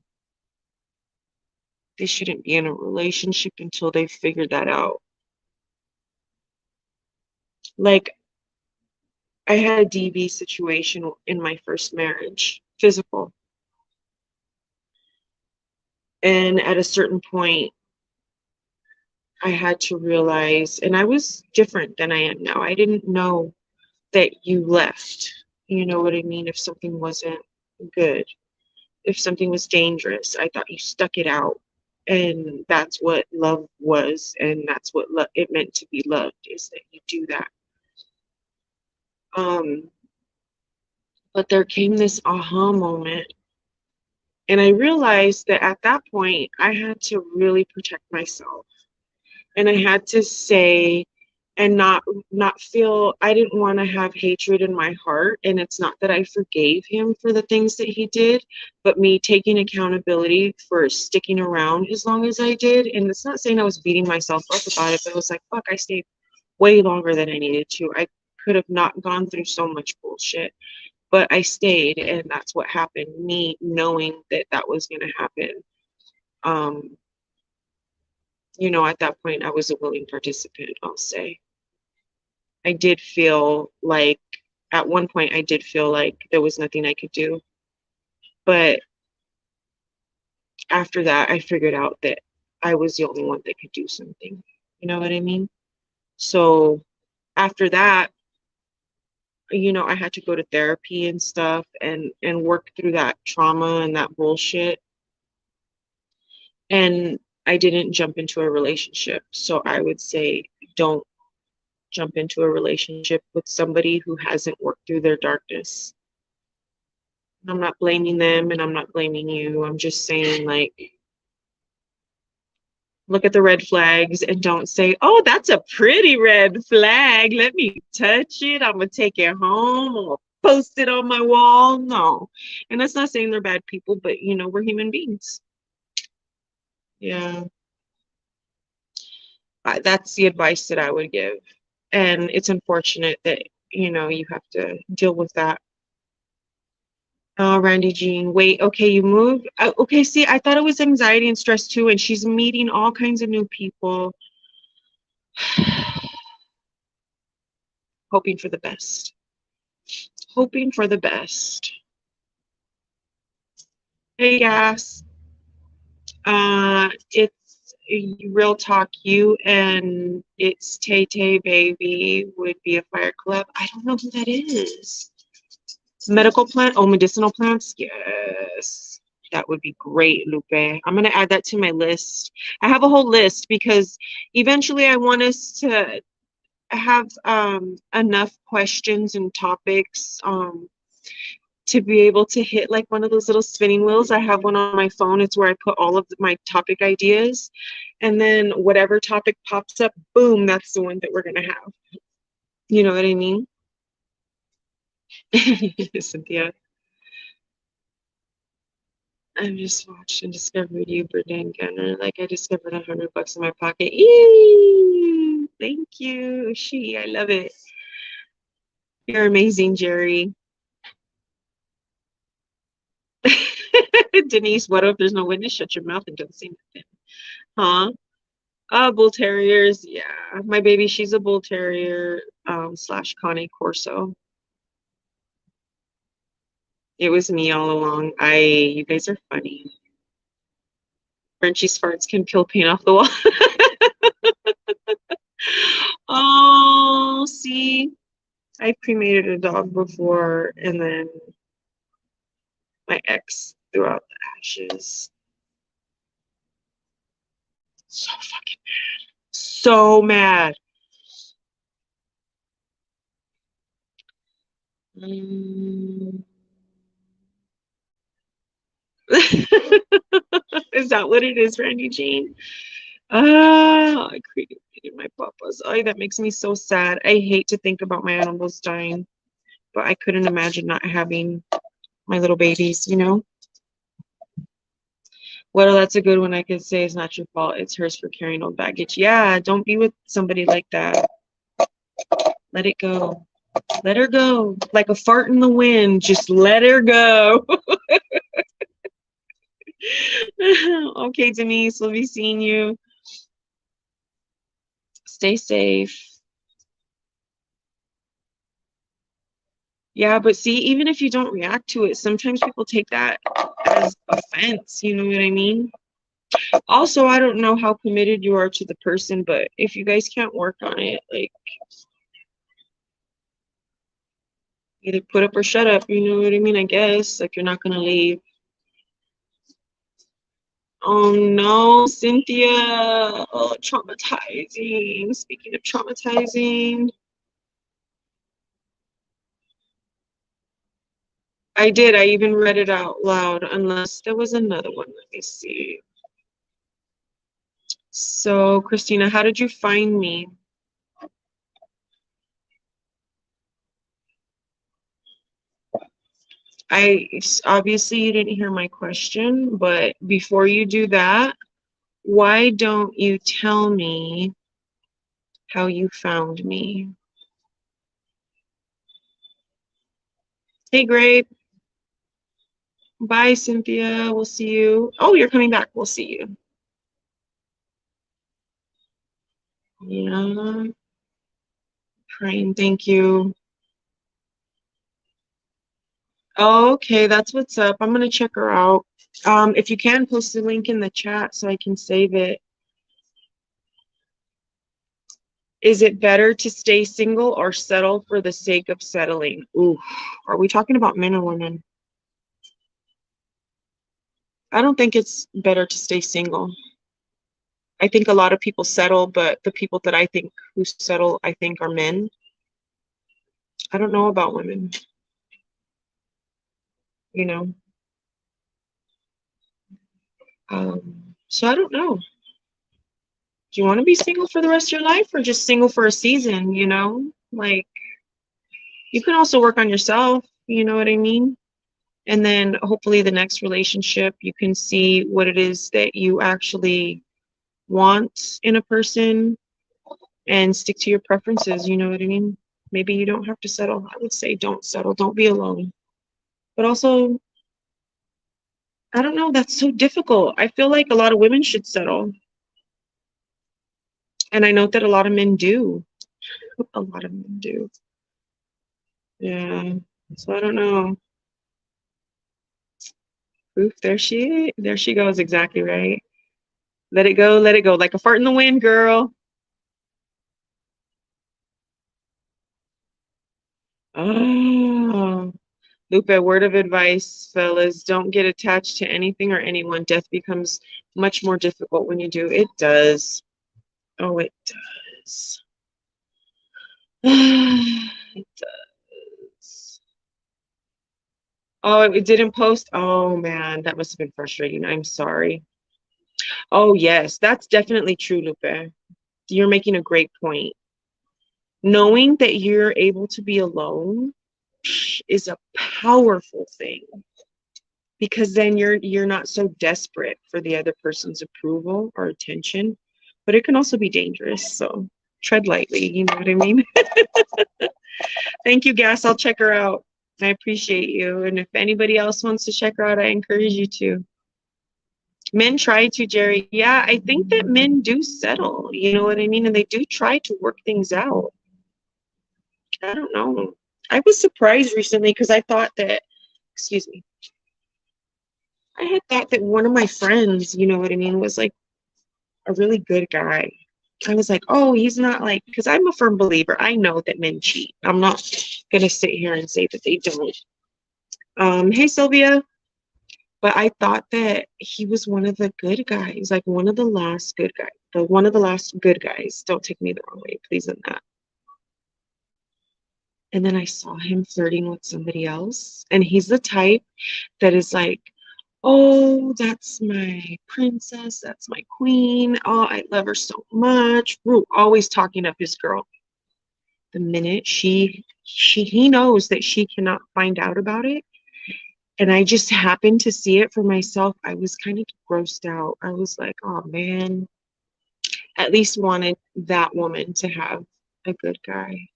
they shouldn't be in a relationship until they figured that out. Like, I had a DV situation in my first marriage, physical. And at a certain point, I had to realize, and I was different than I am now. I didn't know that you left. You know what I mean? If something wasn't good, if something was dangerous, I thought you stuck it out. And that's what love was. And that's what it meant to be loved, is that you do that. Um, but there came this aha moment. And I realized that at that point, I had to really protect myself. And I had to say, and not feel, I didn't want to have hatred in my heart. And it's not that I forgave him for the things that he did, but me taking accountability for sticking around as long as I did. And it's not saying I was beating myself up about it, but it was like, fuck, I stayed way longer than I needed to. I could have not gone through so much bullshit, but I stayed, and that's what happened. Me knowing that that was going to happen. um you know, at that point I was a willing participant, I'll say. I did feel like, at one point, I did feel like there was nothing I could do. But after that, I figured out that I was the only one that could do something. You know what I mean? So after that, you know, I had to go to therapy and stuff, and work through that trauma and that bullshit. And I didn't jump into a relationship. So I would say, don't jump into a relationship with somebody who hasn't worked through their darkness. I'm not blaming them, and I'm not blaming you. I'm just saying, like, look at the red flags and don't say, oh, that's a pretty red flag. Let me touch it. I'm going to take it home. I'm going to post it on my wall. No. And that's not saying they're bad people, but, you know, we're human beings. Yeah. That's the advice that I would give. And it's unfortunate that, you know, you have to deal with that. Oh, Randy Jean, wait, okay, you moved? Okay, see, I thought it was anxiety and stress too, and she's meeting all kinds of new people. Hoping for the best. Hoping for the best. Hey, yes. It's real talk. You and it's Tate, baby, would be a fire club. I don't know who that is. Medical plant? Oh, medicinal plants? Yes. That would be great, Lupe. I'm going to add that to my list. I have a whole list because eventually I want us to have enough questions and topics to be able to hit like one of those little spinning wheels. I have one on my phone. It's where I put all of my topic ideas. And then whatever topic pops up, boom, that's the one that we're going to have. You know what I mean? Cynthia. I just watched and discovered you, Brittany Gunner. Like I discovered $100 in my pocket. Eee! Thank you. I love it. You're amazing, Jerry. Denise, what if there's no witness? Shut your mouth and don't say nothing. Huh? Bull terriers. Yeah. My baby, she's a bull terrier slash Connie Corso. It was me all along. You guys are funny. Frenchie's farts can peel paint off the wall. Oh, see, I cremated a dog before, and then my ex threw out the ashes. So fucking mad. So mad. Is that what it is, Randy Jean? I created my papas. Oh, that makes me so sad. I hate to think about my animals dying, but I couldn't imagine not having my little babies, you know? Well, that's a good one. I could say it's not your fault. It's hers for carrying old baggage. Yeah, don't be with somebody like that. Let it go. Let her go. Like a fart in the wind. Just let her go. Okay, Denise, we'll be seeing you. Stay safe. Yeah, but see, even if you don't react to it, sometimes people take that as offense. You know what I mean? Also, I don't know how committed you are to the person, but if you guys can't work on it, like, either put up or shut up. You know what I mean? I guess. Like, you're not going to leave. Oh no, Cynthia. Oh, traumatizing. Speaking of traumatizing, I did. I even read it out loud, unless there was another one. Let me see. So, Christina, how did you find me? Obviously you didn't hear my question, but before you do that, why don't you tell me how you found me? Hey, Grape. Bye, Cynthia. We'll see you. Oh, you're coming back. We'll see you. Yeah. Praying. Thank you. Okay, that's what's up. I'm gonna check her out. If you can, post the link in the chat so I can save it. Is it better to stay single or settle for the sake of settling? Ooh, are we talking about men or women? I don't think it's better to stay single. I think a lot of people settle, but the people that I think who settle, I think are men. I don't know about women, you know. So I don't know. Do you want to be single for the rest of your life or just single for a season, you know? Like, you can also work on yourself, you know what I mean? And then hopefully the next relationship, you can see what it is that you actually want in a person and stick to your preferences, you know what I mean? Maybe you don't have to settle. I would say don't settle, don't be alone. But also, I don't know, that's so difficult. I feel like a lot of women should settle. And I know that a lot of men do. A lot of men do. Yeah. So I don't know. Oof, there she goes, exactly right. Let it go. Like a fart in the wind, girl. Oh. Lupe, word of advice, fellas, don't get attached to anything or anyone. Death becomes much more difficult when you do. It does. Oh, it does. It does. Oh, it didn't post? Oh, man, that must have been frustrating. I'm sorry. Oh, yes, that's definitely true, Lupe. You're making a great point. Knowing that you're able to be alone is a powerful thing, because then you're not so desperate for the other person's approval or attention, but it can also be dangerous, so tread lightly, you know what I mean? Thank you, Gas. I'll check her out. I appreciate you, and if anybody else wants to check her out, I encourage you to. Men try to, Jerry. Yeah, I think that men do settle, you know what I mean, and they do try to work things out. I don't know. I was surprised recently because I thought that, excuse me, I had thought that one of my friends, you know what I mean, was like a really good guy. I was like, oh, he's not like, because I'm a firm believer. I know that men cheat. I'm not going to sit here and say that they don't. Hey, Sylvia. But I thought that he was one of the good guys, like one of the last good guys, one of the last good guys. Don't take me the wrong way, please, in that. And then I saw him flirting with somebody else. And he's the type that is like, oh, that's my princess, that's my queen. Oh, I love her so much. Ooh, always talking up his girl. The minute he knows that she cannot find out about it, and I just happened to see it for myself, I was kind of grossed out. I was like, oh man, at least wanted that woman to have a good guy.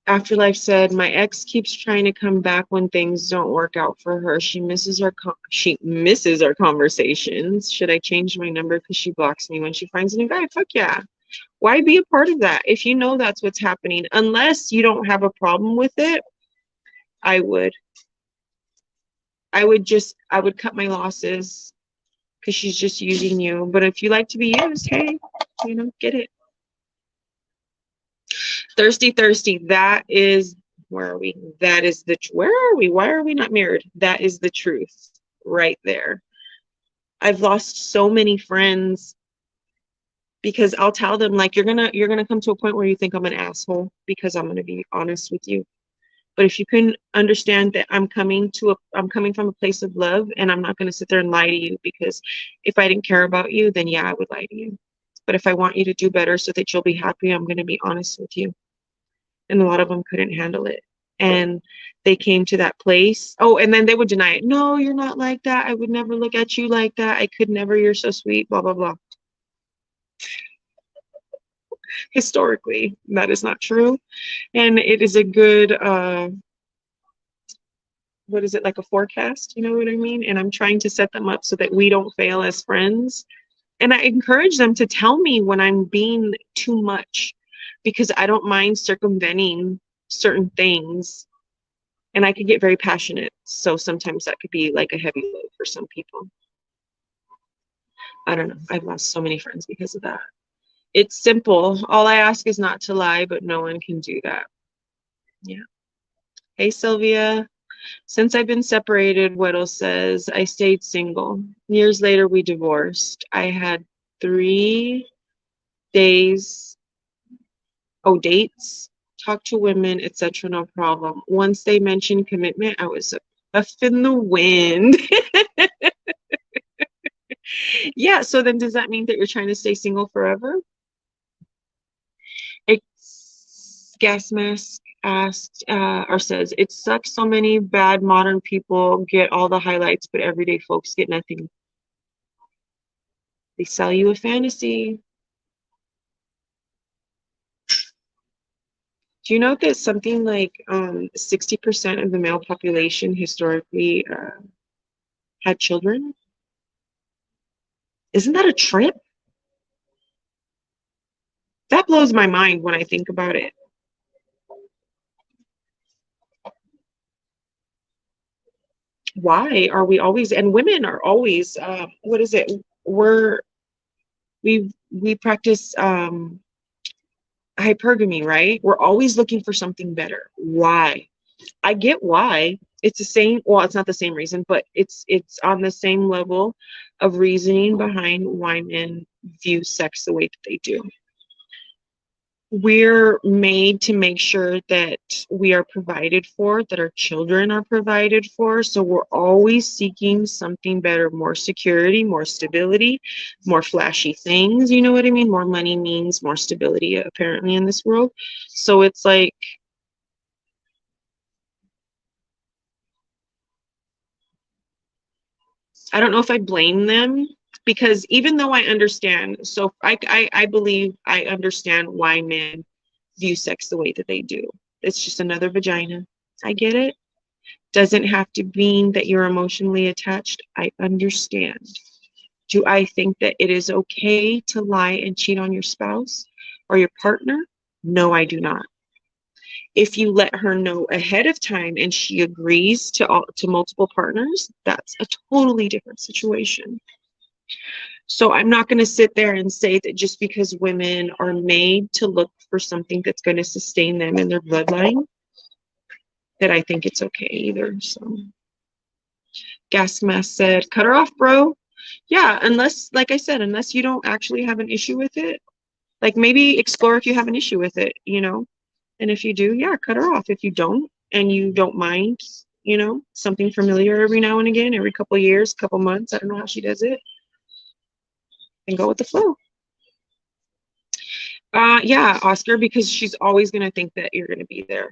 Afterlife said, my ex keeps trying to come back when things don't work out for her. She misses our conversations. Should I change my number because she blocks me when she finds a new guy? Fuck yeah. Why be a part of that if you know that's what's happening? Unless you don't have a problem with it, I would. I would cut my losses because she's just using you. But if you like to be used, hey, get it. Thirsty. That is, where are we? That is where are we? Why are we not mirrored? That is the truth right there. I've lost so many friends because I'll tell them, like, you're gonna come to a point where you think I'm an asshole because I'm gonna be honest with you. But if you can understand that I'm coming from a place of love, and I'm not gonna sit there and lie to you, because if I didn't care about you, then yeah, I would lie to you. But if I want you to do better so that you'll be happy, I'm gonna be honest with you. And a lot of them couldn't handle it, and they came to that place. Oh, and then they would deny it. No, you're not like that. I would never look at you like that. I could never. You're so sweet, blah blah blah. Historically, that is not true, and it is a good what is it, like a forecast, you know what I mean? And I'm trying to set them up so that we don't fail as friends. And I encourage them to tell me when I'm being too much, because I don't mind circumventing certain things, and I could get very passionate. So sometimes that could be like a heavy load for some people. I don't know. I've lost so many friends because of that. It's simple. All I ask is not to lie, but no one can do that. Yeah. Hey, Sylvia. Since I've been separated, Weddle says, I stayed single. Years later, we divorced. I had 3 days, dates, talk to women, etc. No problem. Once they mentioned commitment, I was up in the wind. Yeah, so then does that mean that you're trying to stay single forever? Gas mask asked or says, it sucks so many bad modern people get all the highlights, but everyday folks get nothing. They sell you a fantasy. Do you know that something like 60% of the male population historically had children? Isn't that a trip? That blows my mind when I think about it. Why are we always, and women are always, what is it? We practice hypergamy, right? We're always looking for something better. Why? I get why. It's the same, well, it's not the same reason, but it's on the same level of reasoning behind why men view sex the way that they do. We're made to make sure that we are provided for, that our children are provided for. So we're always seeking something better, more security, more stability, more flashy things. You know what I mean? More money means more stability, apparently, in this world. So it's like, I don't know if I blame them, because even though I understand, so I believe I understand why men view sex the way that they do. It's just another vagina. I get it. Doesn't have to mean that you're emotionally attached. I understand. Do I think that it is okay to lie and cheat on your spouse or your partner? No, I do not. If you let her know ahead of time and she agrees to multiple partners, that's a totally different situation. So I'm not going to sit there and say that just because women are made to look for something that's going to sustain them in their bloodline, that I think it's okay either. So Gas Mask said, cut her off, bro. Yeah, unless, like I said, unless you don't actually have an issue with it, like maybe explore if you have an issue with it, you know? And if you do, yeah, cut her off. If you don't, and you don't mind, you know, something familiar every now and again, every couple of years, couple months, I don't know how she does it, and go with the flow. Yeah, Oscar, because she's always going to think that you're going to be there,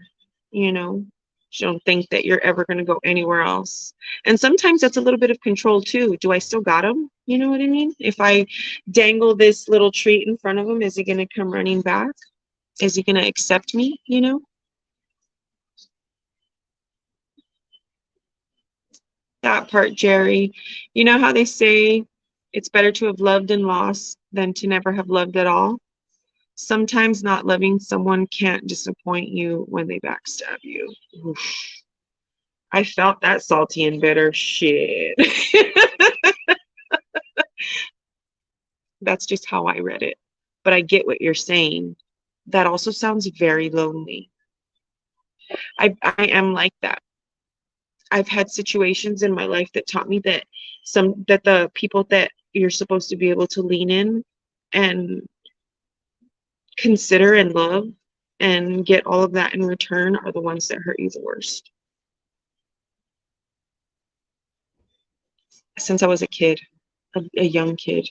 you know? She don't think that you're ever going to go anywhere else. And sometimes that's a little bit of control too. Do I still got him? You know what I mean? If I dangle this little treat in front of him, is he going to come running back? Is he going to accept me, you know? That part, Jerry. You know how they say it's better to have loved and lost than to never have loved at all? Sometimes not loving someone can't disappoint you when they backstab you. Oof. I felt that salty and bitter shit. That's just how I read it. But I get what you're saying. That also sounds very lonely. I am like that. I've had situations in my life that taught me that the people that you're supposed to be able to lean in and consider and love and get all of that in return are the ones that hurt you the worst. Since I was a kid, a young kid.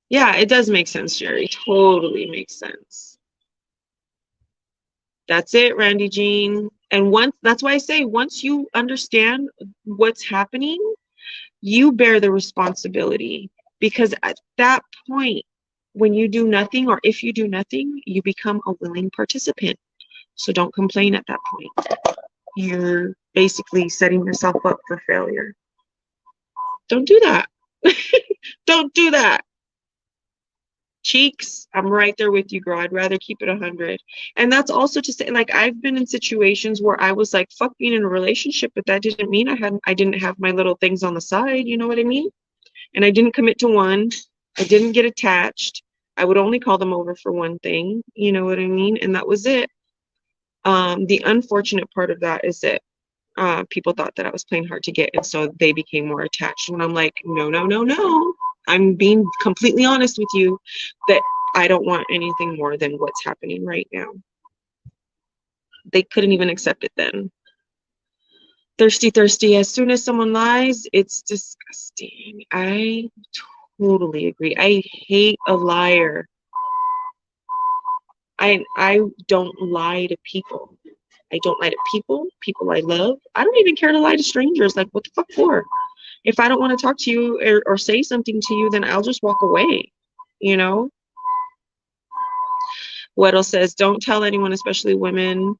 Yeah, it does make sense, Jerry. Totally makes sense. That's it, Randy Jean. And once, that's why I say, once you understand what's happening, you bear the responsibility. Because at that point, when you do nothing, or if you do nothing, you become a willing participant. So don't complain at that point. You're basically setting yourself up for failure. Don't do that. Don't do that. Cheeks, I'm right there with you, girl. I'd rather keep it 100. And that's also to say, like, I've been in situations where I was like, fuck being in a relationship, but that didn't mean I didn't have my little things on the side, you know what I mean? And I didn't commit to one. I didn't get attached. I would only call them over for one thing, you know what I mean? And that was it. The unfortunate part of that is that people thought that I was playing hard to get, and so they became more attached. And I'm like, no, no, no, no. I'm being completely honest with you that I don't want anything more than what's happening right now. They couldn't even accept it then. Thirsty, thirsty. As soon as someone lies, it's disgusting. I totally agree. I hate a liar. I don't lie to people. I don't lie to people I love. I don't even care to lie to strangers. Like, what the fuck for? If I don't want to talk to you or say something to you, then I'll just walk away, you know? Weddle says, don't tell anyone, especially women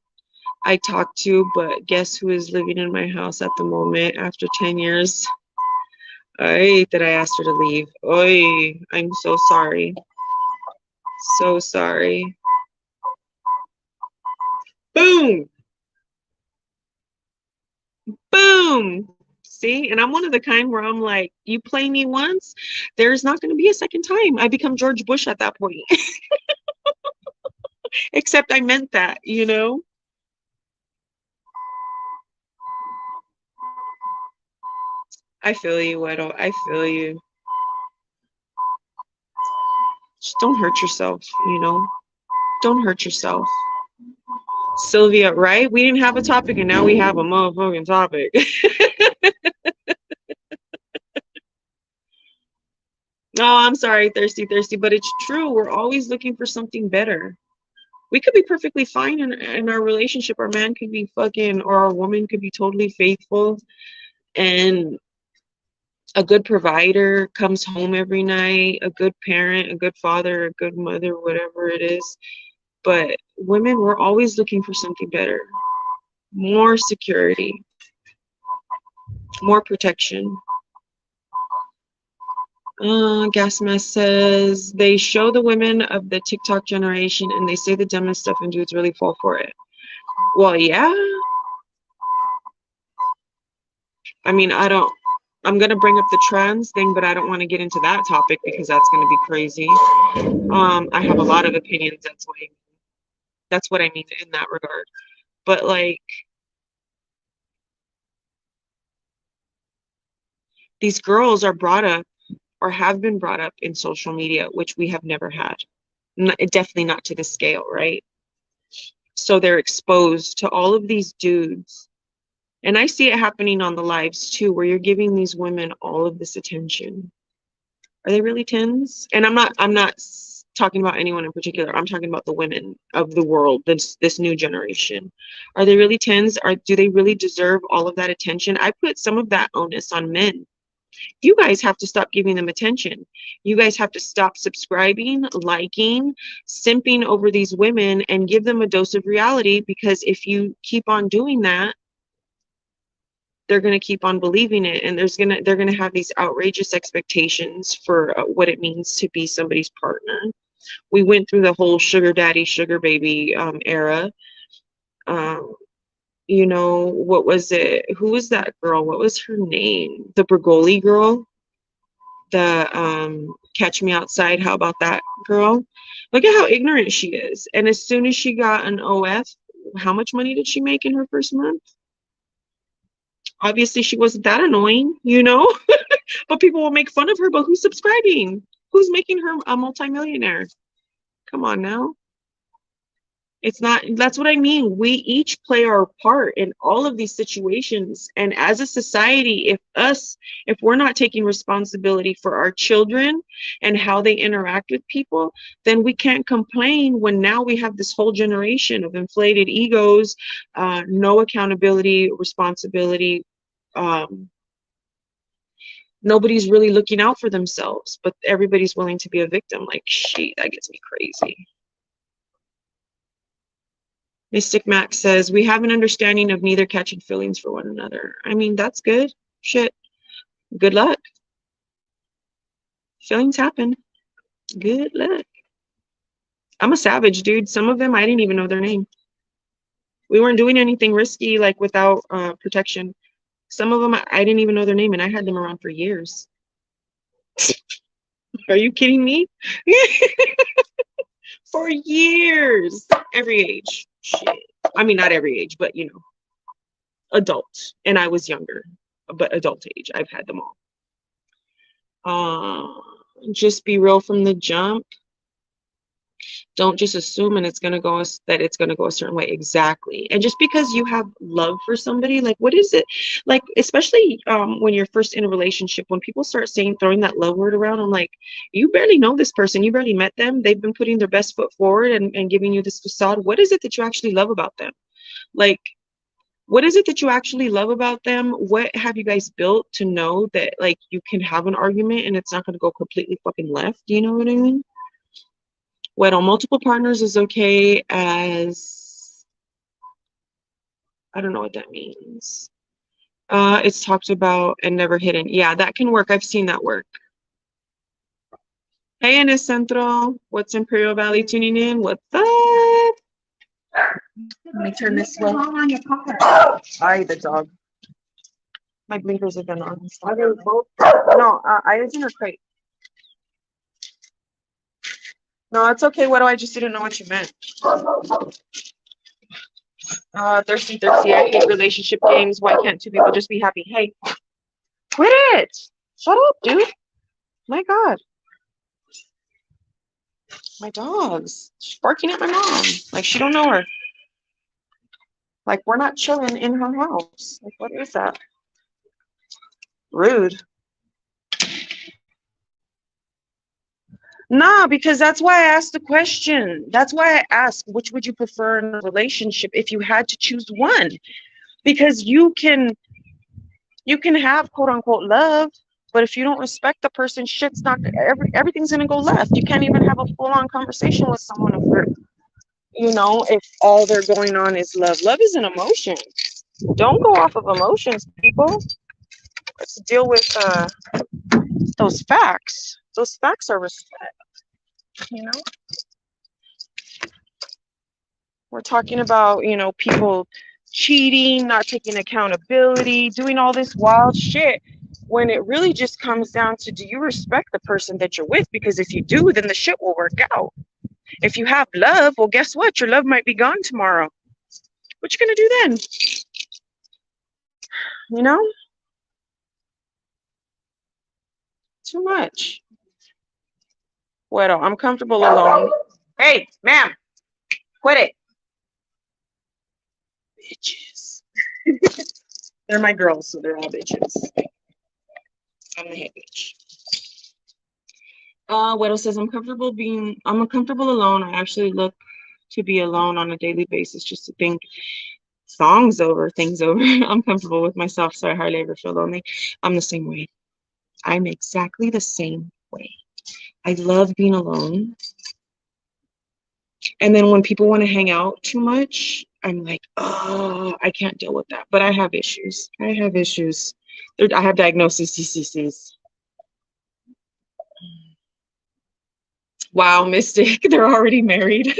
I talk to, but guess who is living in my house at the moment after 10 years? Ay, that I asked her to leave. Oy, I'm so sorry. So sorry. Boom. Boom. See, and I'm one of the kind where I'm like, you play me once, there's not going to be a second time. I become George Bush at that point. Except I meant that, you know? I feel you, Weddle. I feel you. Just don't hurt yourself, you know? Don't hurt yourself. Sylvia, right? We didn't have a topic and now we have a motherfucking topic. Oh, I'm sorry, thirsty, but it's true. We're always looking for something better. We could be perfectly fine in our relationship. Our man could be fucking, or our woman could be totally faithful and a good provider, comes home every night, a good parent, a good father, a good mother, whatever it is. But women, we're always looking for something better, more security, more protection. Gasma says they show the women of the TikTok generation and they say the dumbest stuff and dudes really fall for it. Well, yeah. I mean, I'm going to bring up the trans thing, but I don't want to get into that topic because that's going to be crazy. I have a lot of opinions. That's what I mean in that regard. But like, these girls are brought up or have been brought up in social media, which we have never had. Definitely not to this scale, right? So they're exposed to all of these dudes. And I see it happening on the lives too, where you're giving these women all of this attention. Are they really tens? And I'm not talking about anyone in particular. I'm talking about the women of the world, this new generation. Are they really tens? Do they really deserve all of that attention? I put some of that onus on men. You guys have to stop giving them attention. You guys have to stop subscribing, liking, simping over these women and give them a dose of reality, because if you keep on doing that, they're going to keep on believing it, and they're going to have these outrageous expectations for what it means to be somebody's partner. We went through the whole sugar daddy, sugar baby era. You know, what was it? Who was that girl? What was her name? The Bergoli girl? The Catch Me Outside. How about that girl? Look at how ignorant she is. And as soon as she got an OF, how much money did she make in her first month? Obviously, she wasn't that annoying, you know? But people will make fun of her. But who's subscribing? Who's making her a multimillionaire? Come on now. It's not, that's what I mean. We each play our part in all of these situations. And as a society, if we're not taking responsibility for our children and how they interact with people, then we can't complain when now we have this whole generation of inflated egos, no accountability, responsibility. Nobody's really looking out for themselves, but everybody's willing to be a victim. Like, shit, that gets me crazy. Mystic Max says, we have an understanding of neither catching feelings for one another. I mean, that's good. Shit. Good luck. Feelings happen. Good luck. I'm a savage, dude. Some of them, I didn't even know their name. We weren't doing anything risky, like without protection. Some of them, I didn't even know their name, and I had them around for years. Are you kidding me? For years. Every age. Shit. I mean, not every age, but, you know, adult. And I was younger, but adult age. I've had them all. Just be real from the jump. Don't just assume it's gonna go a certain way. Exactly. And just because you have love for somebody, like, what is it? Like, especially when you're first in a relationship, when people start throwing that love word around, I'm like, you barely know this person, you barely met them, they've been putting their best foot forward and giving you this facade. What is it that you actually love about them? Like, what is it that you actually love about them? What have you guys built to know that, like, you can have an argument and it's not going to go completely fucking left? Do you know what I mean? Wed on multiple partners is okay as, I don't know what that means. It's talked about and never hidden. Yeah, that can work. I've seen that work. Hey, Ines Central. What's Imperial Valley tuning in? What's up? Let me turn this way. Hi, the dog. My blinkers have been on. Are they both? No, I was in a crate. No, it's okay. What do I just didn't know what you meant. Thirsty, thirsty. I hate relationship games. Why can't two people just be happy? Hey, quit it. Shut up, dude. My God. My dog's. She's barking at my mom. Like she don't know her. Like we're not chilling in her house. Like what is that? Rude. Nah, because that's why I asked the question. That's why I asked, which would you prefer in a relationship if you had to choose one? Because you can have quote unquote love, but if you don't respect the person, shit's not everything's gonna go left. You can't even have a full on conversation with someone if all they're going on is love. Love is an emotion. Don't go off of emotions, people. Let's deal with those facts. Those facts are respect. You know, we're talking about people cheating, not taking accountability, doing all this wild shit. When it really just comes down to, do you respect the person that you're with? Because if you do, then the shit will work out. If you have love, well, guess what? Your love might be gone tomorrow. What you gonna do then? You know? Too much. Bueno, I'm comfortable alone. Hey, ma'am, quit it. Bitches. They're my girls, so they're all bitches. I'm the head bitch. Widow says, I'm comfortable alone. I actually look to be alone on a daily basis just to think things over. I'm comfortable with myself, so I hardly ever feel lonely. I'm the same way. I'm exactly the same way. I love being alone. And then when people want to hang out too much, I'm like, oh, I can't deal with that. But I have issues. I have diagnosis CCCs. Wow, Mystic, they're already married.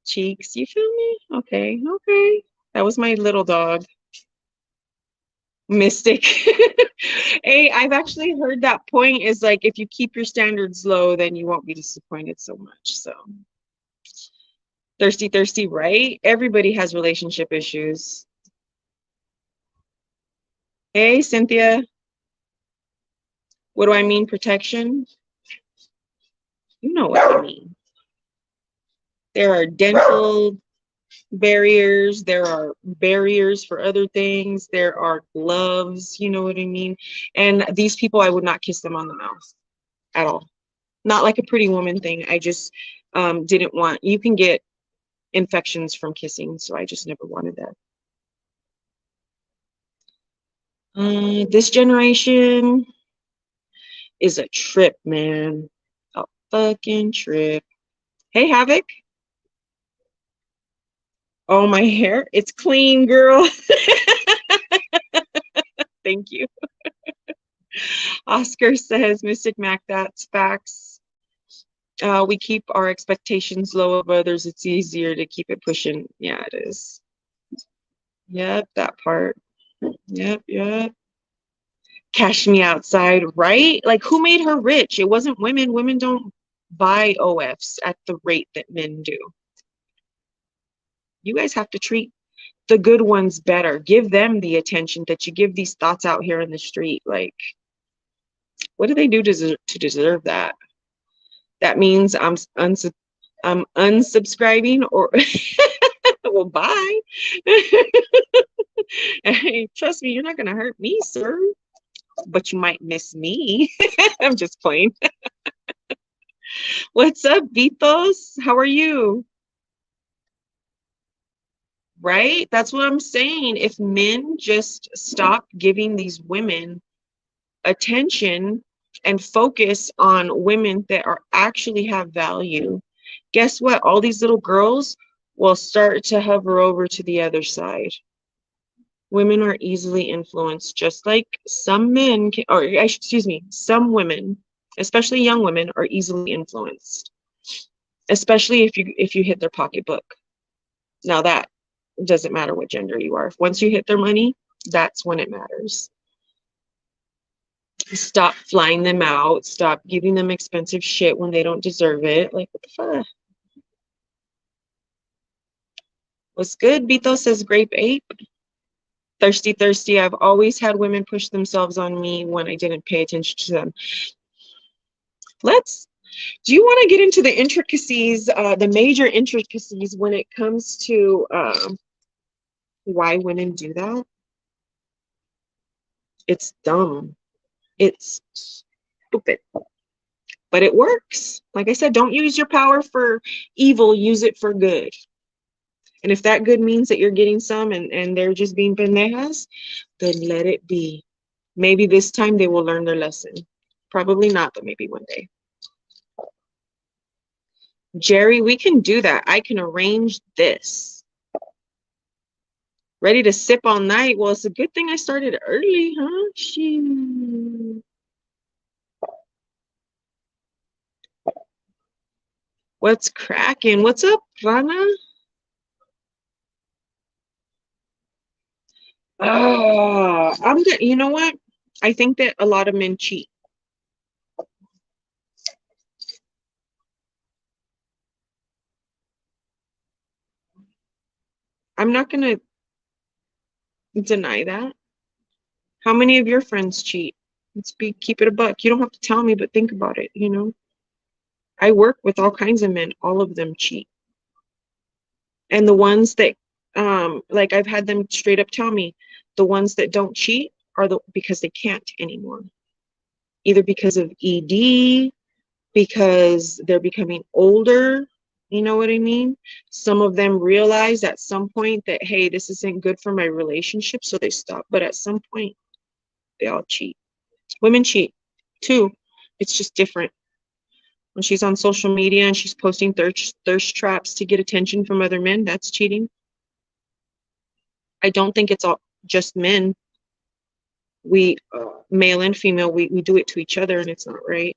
Cheeks, you feel me? Okay. That was my little dog. Mystic. Hey, I've actually heard that point is like, if you keep your standards low, then you won't be disappointed so much. So thirsty, right? Everybody has relationship issues. Hey, Cynthia. What do I mean, protection? You know what I mean. There are dental barriers, there are barriers for other things, there are gloves, you know what I mean? And these people, I would not kiss them on the mouth at all. Not like a pretty woman thing. I just didn't want, you can get infections from kissing, so I just never wanted that. This generation is a trip, man. A fucking trip. Hey, Havoc. Oh, my hair, it's clean, girl. Thank you. Oscar says, Mystic Mac, that's facts. We keep our expectations low of others. It's easier to keep it pushing. Yeah, it is. Yep, that part. Yep. Cash me outside, right? Like, who made her rich? It wasn't women. Women don't buy OFs at the rate that men do. You guys have to treat the good ones better. Give them the attention that you give these thoughts out here in the street. Like, what do they do to deserve that? That means I'm unsubscribing or well, bye. Hey, trust me, you're not gonna hurt me, sir. But you might miss me. I'm just playing. What's up, Vitos? How are you? Right? That's what I'm saying. If men just stop giving these women attention and focus on women that are actually have value, guess what? All these little girls will start to hover over to the other side. Women are easily influenced, just like some men can, or excuse me, some women, especially young women, are easily influenced, especially if you hit their pocketbook. Now that doesn't matter what gender you are. Once you hit their money, that's when it matters. Stop flying them out. Stop giving them expensive shit when they don't deserve it. Like, what the fuck? What's good? Bito says grape ape. Thirsty, thirsty. I've always had women push themselves on me when I didn't pay attention to them. Do you want to get into the intricacies, the major intricacies when it comes to why women do that? It's dumb. It's stupid. But it works. Like I said, don't use your power for evil, use it for good. And if that good means that you're getting some and they're just being pendejas, then let it be. Maybe this time they will learn their lesson. Probably not, but maybe one day. Jerry, we can do that. I can arrange this. Ready to sip all night? Well, it's a good thing I started early, huh? Shoot. What's cracking? What's up, Rana? I'm good. You know what? I think that a lot of men cheat. I'm not gonna deny that. How many of your friends cheat? Keep it a buck. You don't have to tell me, but think about it, you know? I work with all kinds of men, all of them cheat. And the ones that like I've had them straight up tell me, the ones that don't cheat are because they can't anymore. Either because of ED, because they're becoming older, you know what I mean? Some of them realize at some point that, hey, this isn't good for my relationship, so they stop. But at some point, they all cheat. Women cheat too. It's just different. When she's on social media and she's posting thirst traps to get attention from other men, that's cheating. I don't think it's all just men. We, male and female, we do it to each other, and it's not right.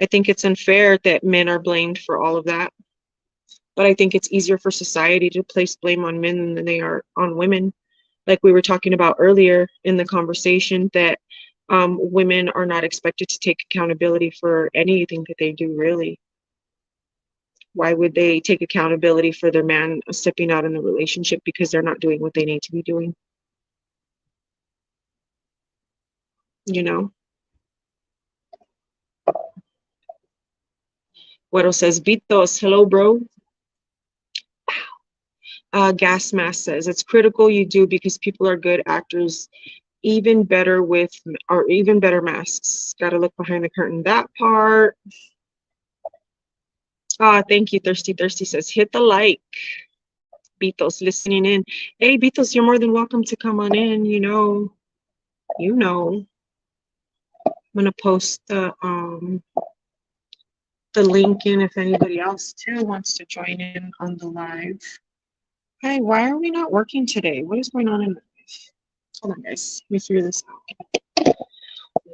I think it's unfair that men are blamed for all of that. But I think it's easier for society to place blame on men than they are on women. Like we were talking about earlier in the conversation, that women are not expected to take accountability for anything that they do, really. Why would they take accountability for their man stepping out in the relationship because they're not doing what they need to be doing? You know? Guero says, Vitos, hello, bro. Gas Mask says, it's critical you do because people are good actors, even better masks. Got to look behind the curtain. That part. Thank you. Thirsty Thirsty says, hit the like. Beatles listening in. Hey, Beatles, you're more than welcome to come on in. You know. I'm gonna post the link in if anybody else too wants to join in on the live. Hey, why are we not working today? What is going on in life? Hold on, guys. Let me figure this out.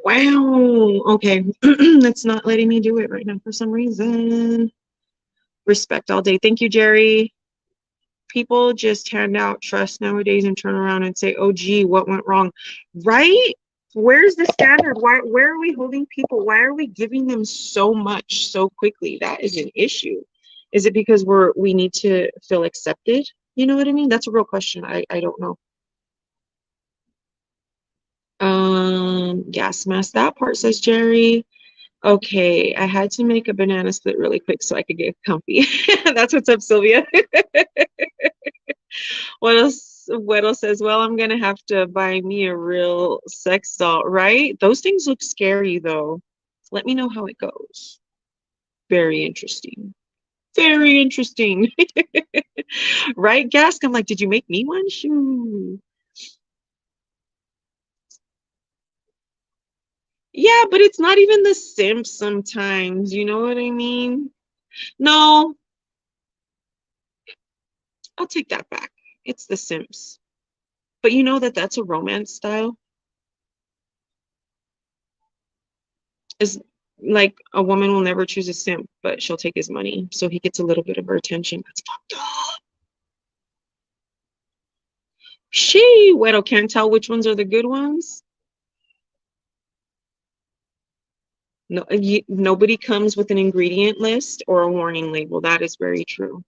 Wow. Okay. It's not letting me do it right now for some reason. Respect all day. Thank you, Jerry. People just hand out trust nowadays and turn around and say, oh, gee, what went wrong? Right? Where's the standard? Where are we holding people? Why are we giving them so much so quickly? That is an issue. Is it because we need to feel accepted? You know what I mean? That's a real question. I don't know. Gas mask. That part, says Jerry. Okay, I had to make a banana split really quick so I could get comfy. That's what's up, Sylvia. What else? Weddle says, well, I'm gonna have to buy me a real sex doll, right? Those things look scary though. Let me know how it goes. Very interesting. Very interesting. Right, Gask? I'm like, did you make me one? Shoo. Yeah, but it's not even the simp sometimes. You know what I mean? No, I'll take that back. It's the simps. But you know that that's a romance style? Is like a woman will never choose a simp, but she'll take his money. So he gets a little bit of her attention. That's fucked up. She, Weddle can't tell which ones are the good ones. No, nobody comes with an ingredient list or a warning label. That is very true.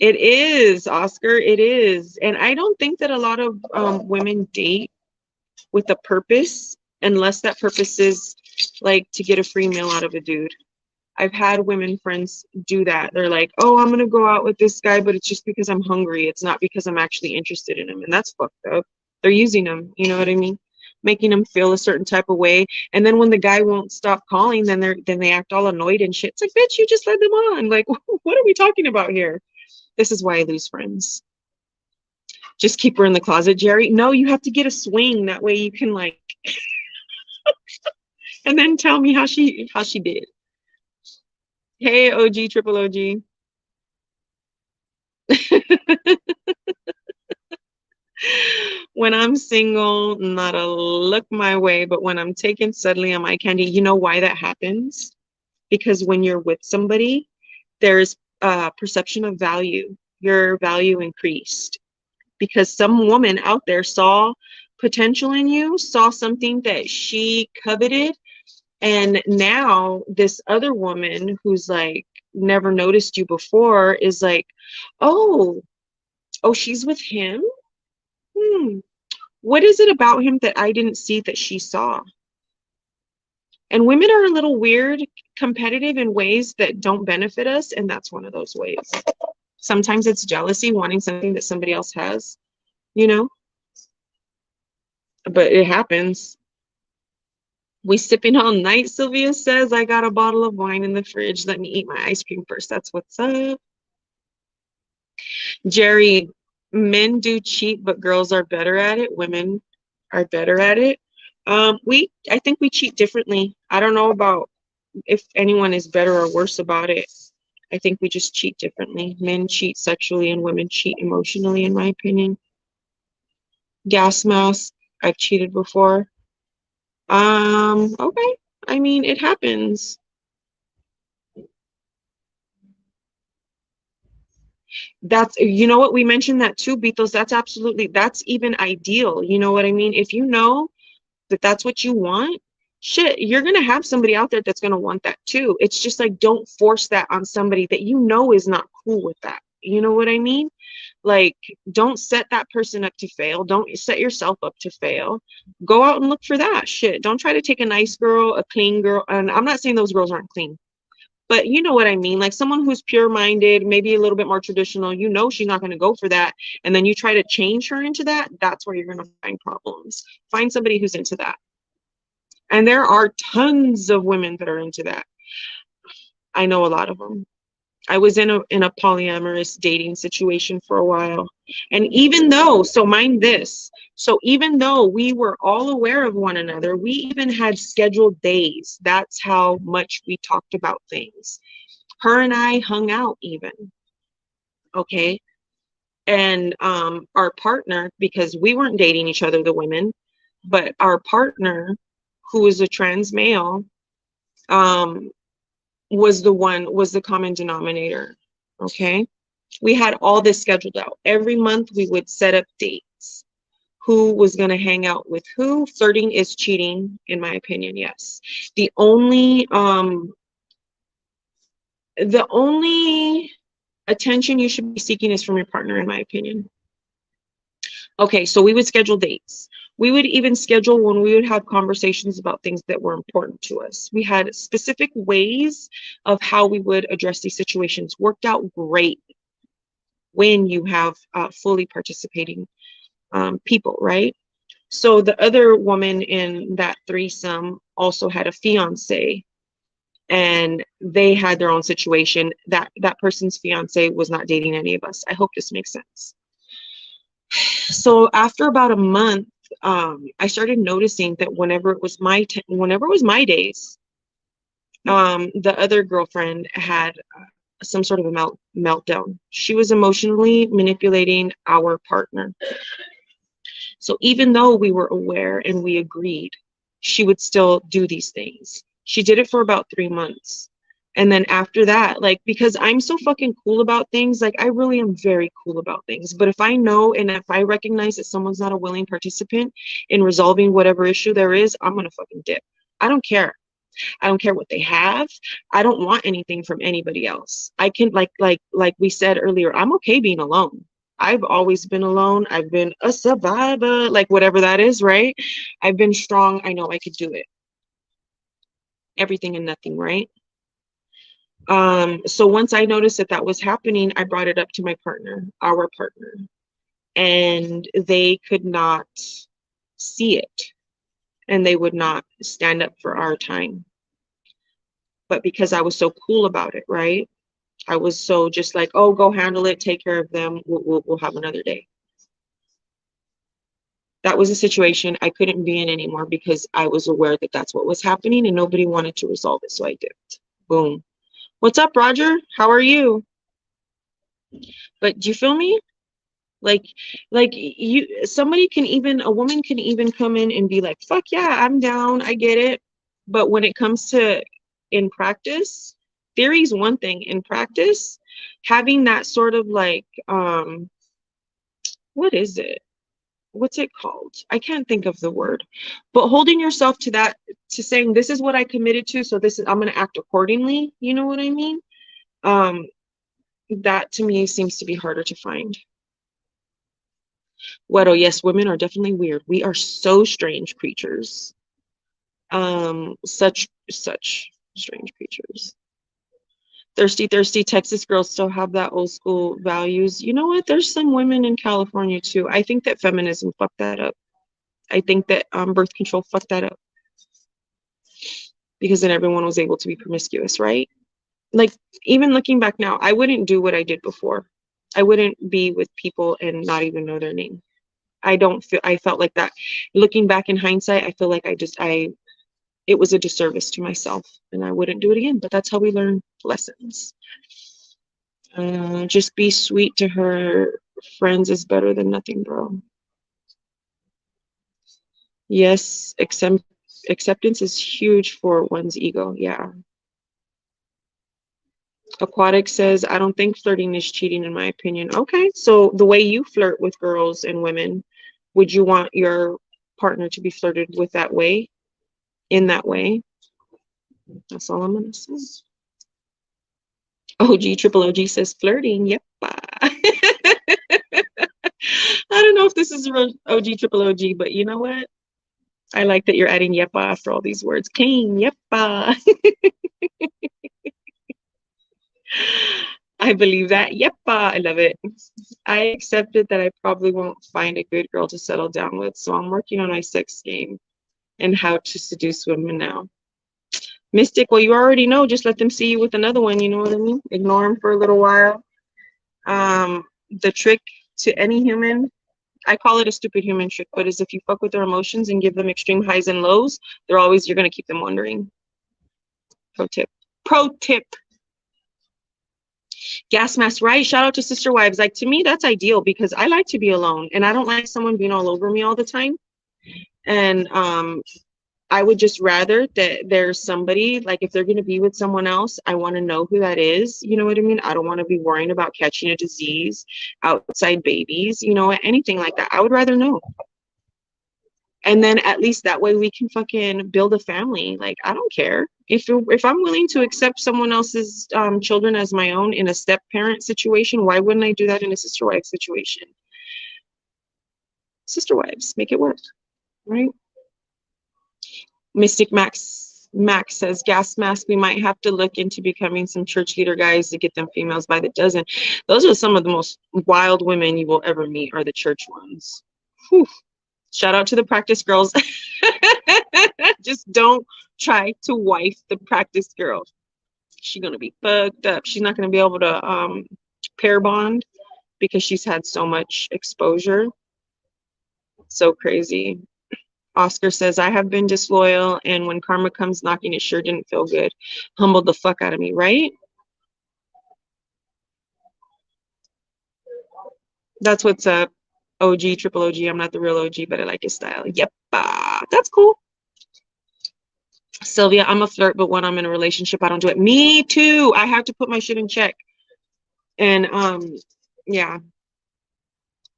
It is, Oscar. It is. And I don't think that a lot of women date with a purpose unless that purpose is like to get a free meal out of a dude. I've had women friends do that. They're like, oh, I'm going to go out with this guy, but it's just because I'm hungry. It's not because I'm actually interested in him. And that's fucked up. They're using him. You know what I mean? Making them feel a certain type of way. And then when the guy won't stop calling, then they act all annoyed and shit. It's like, bitch, you just led them on. Like, what are we talking about here? This is why I lose friends. Just keep her in the closet, Jerry. No, you have to get a swing. That way you can like, and then tell me how she did. Hey, OG, triple OG. When I'm single, not a look my way, but when I'm taken, suddenly I'm eye candy. You know why that happens? Because when you're with somebody, there's a perception of value. Your value increased because some woman out there saw potential in you, saw something that she coveted, and now this other woman who's like never noticed you before is like, oh, she's with him? Hmm. What is it about him that I didn't see that she saw? And women are a little weird, competitive in ways that don't benefit us, and that's one of those ways. Sometimes it's jealousy, wanting something that somebody else has, you know? But it happens. We sipping all night, Sylvia says. I got a bottle of wine in the fridge. Let me eat my ice cream first. That's what's up. Jerry, men do cheat, but girls are better at it. Women are better at it. I think we cheat differently. I don't know about if anyone is better or worse about it. I think we just cheat differently. Men cheat sexually and women cheat emotionally, in my opinion. Gas mask, I've cheated before. Okay. I mean, it happens. That's, you know what, we mentioned that too, Beatles. That's even ideal. You know what I mean? If you know that that's what you want, shit, you're gonna have somebody out there that's gonna want that too. It's just like, don't force that on somebody that you know is not cool with that. You know what I mean? Like, don't set that person up to fail. Don't set yourself up to fail. Go out and look for that shit. Don't try to take a nice girl, a clean girl. And I'm not saying those girls aren't clean, but you know what I mean? Like someone who's pure minded, maybe a little bit more traditional, you know, she's not going to go for that. And then you try to change her into that. That's where you're going to find problems. Find somebody who's into that. And there are tons of women that are into that. I know a lot of them. I was in a polyamorous dating situation for a while. And even though, so mind this, so even though we were all aware of one another, we even had scheduled days. That's how much we talked about things. Her and I hung out even. Okay. And our partner, because we weren't dating each other, the women, but our partner, who is a trans male, um, was the common denominator. Okay. We had all this scheduled out. Every month we would set up dates. Who was going to hang out with who? Flirting is cheating, in my opinion, yes. The only attention you should be seeking is from your partner, in my opinion. Okay, so we would schedule dates. We would even schedule when we would have conversations about things that were important to us. We had specific ways of how we would address these situations. Worked out great when you have fully participating people, right? So the other woman in that threesome also had a fiance, and they had their own situation. That person's fiance was not dating any of us. I hope this makes sense. So after about a month, I started noticing that whenever it was my days, the other girlfriend had some sort of a meltdown. She was emotionally manipulating our partner. So even though we were aware and we agreed, she would still do these things. She did it for about 3 months. And then after that, like, because I'm so fucking cool about things, like, I really am very cool about things. But if I know and if I recognize that someone's not a willing participant in resolving whatever issue there is, I'm gonna fucking dip. I don't care. I don't care what they have. I don't want anything from anybody else. I can, like we said earlier, I'm okay being alone. I've always been alone. I've been a survivor, like whatever that is, right? I've been strong. I know I could do it. Everything and nothing, right? So once I noticed that that was happening, I brought it up to my partner, our partner, and they could not see it and they would not stand up for our time. But because I was so cool about it, right? I was so just like, oh, go handle it, take care of them. We'll have another day. That was a situation I couldn't be in anymore because I was aware that that's what was happening and nobody wanted to resolve it. So I dipped. Boom. What's up, Roger? How are you? But do you feel me? Like, somebody can even, a woman can even come in and be like, fuck yeah, I'm down, I get it. But when it comes to in practice, theory is one thing. In practice, having that sort of like, what is it? What's it called? I can't think of the word, but holding yourself to that, to saying, this is what I committed to, so this is, I'm going to act accordingly. You know what I mean? Um, that to me seems to be harder to find. What? Oh, yes, women are definitely weird. We are so strange creatures. Such strange creatures. Thirsty Texas girls still have that old school values. You know what? There's some women in California too. I think that feminism fucked that up. I think that birth control fucked that up because then everyone was able to be promiscuous, right? Like, even looking back now, I wouldn't do what I did before. I wouldn't be with people and not even know their name. I felt like that. Looking back in hindsight, I feel like it was a disservice to myself and I wouldn't do it again. But that's how we learn lessons. Just be sweet to her friends is better than nothing, bro. Yes, acceptance is huge for one's ego. Yeah. Aquatic says, I don't think flirting is cheating, in my opinion. Okay, so the way you flirt with girls and women, would you want your partner to be flirted with that way, in that way? That's all I'm gonna say. OG Triple OG says flirting. Yep. I don't know if this is OG Triple OG, but you know what? I like that you're adding yep after all these words. Clean. Yep. I believe that. Yep, I love it. I accepted that I probably won't find a good girl to settle down with, so I'm working on my sex game and how to seduce women now. Mystic, well, you already know. Just let them see you with another one. You know what I mean? Ignore them for a little while. The trick to any human, I call it a stupid human trick, but is if you fuck with their emotions and give them extreme highs and lows, you're going to keep them wondering. Pro tip. Pro tip. Gas mask, right? Shout out to sister wives. Like, to me, that's ideal because I like to be alone and I don't like someone being all over me all the time. And I would just rather that there's somebody, like, if they're going to be with someone else, I want to know who that is. You know what I mean? I don't want to be worrying about catching a disease, outside babies, you know, anything like that. I would rather know. And then at least that way we can fucking build a family. Like, I don't care. If I'm willing to accept someone else's children as my own in a step parent situation, why wouldn't I do that in a sister wife situation? Sister wives, make it work, right? Mystic Max says, gas mask, we might have to look into becoming some church leader guys to get them females by the dozen. Those are some of the most wild women you will ever meet, are the church ones. Whew. Shout out to the practice girls. Just don't try to wife the practice girl. She's gonna be fucked up. She's not gonna be able to pair bond because she's had so much exposure. So crazy. Oscar says, I have been disloyal, and when karma comes knocking, it sure didn't feel good. Humbled the fuck out of me, right? That's what's up. OG, triple OG. I'm not the real OG, but I like his style. Yep. That's cool. Sylvia, I'm a flirt, but when I'm in a relationship, I don't do it. Me too. I have to put my shit in check. And yeah,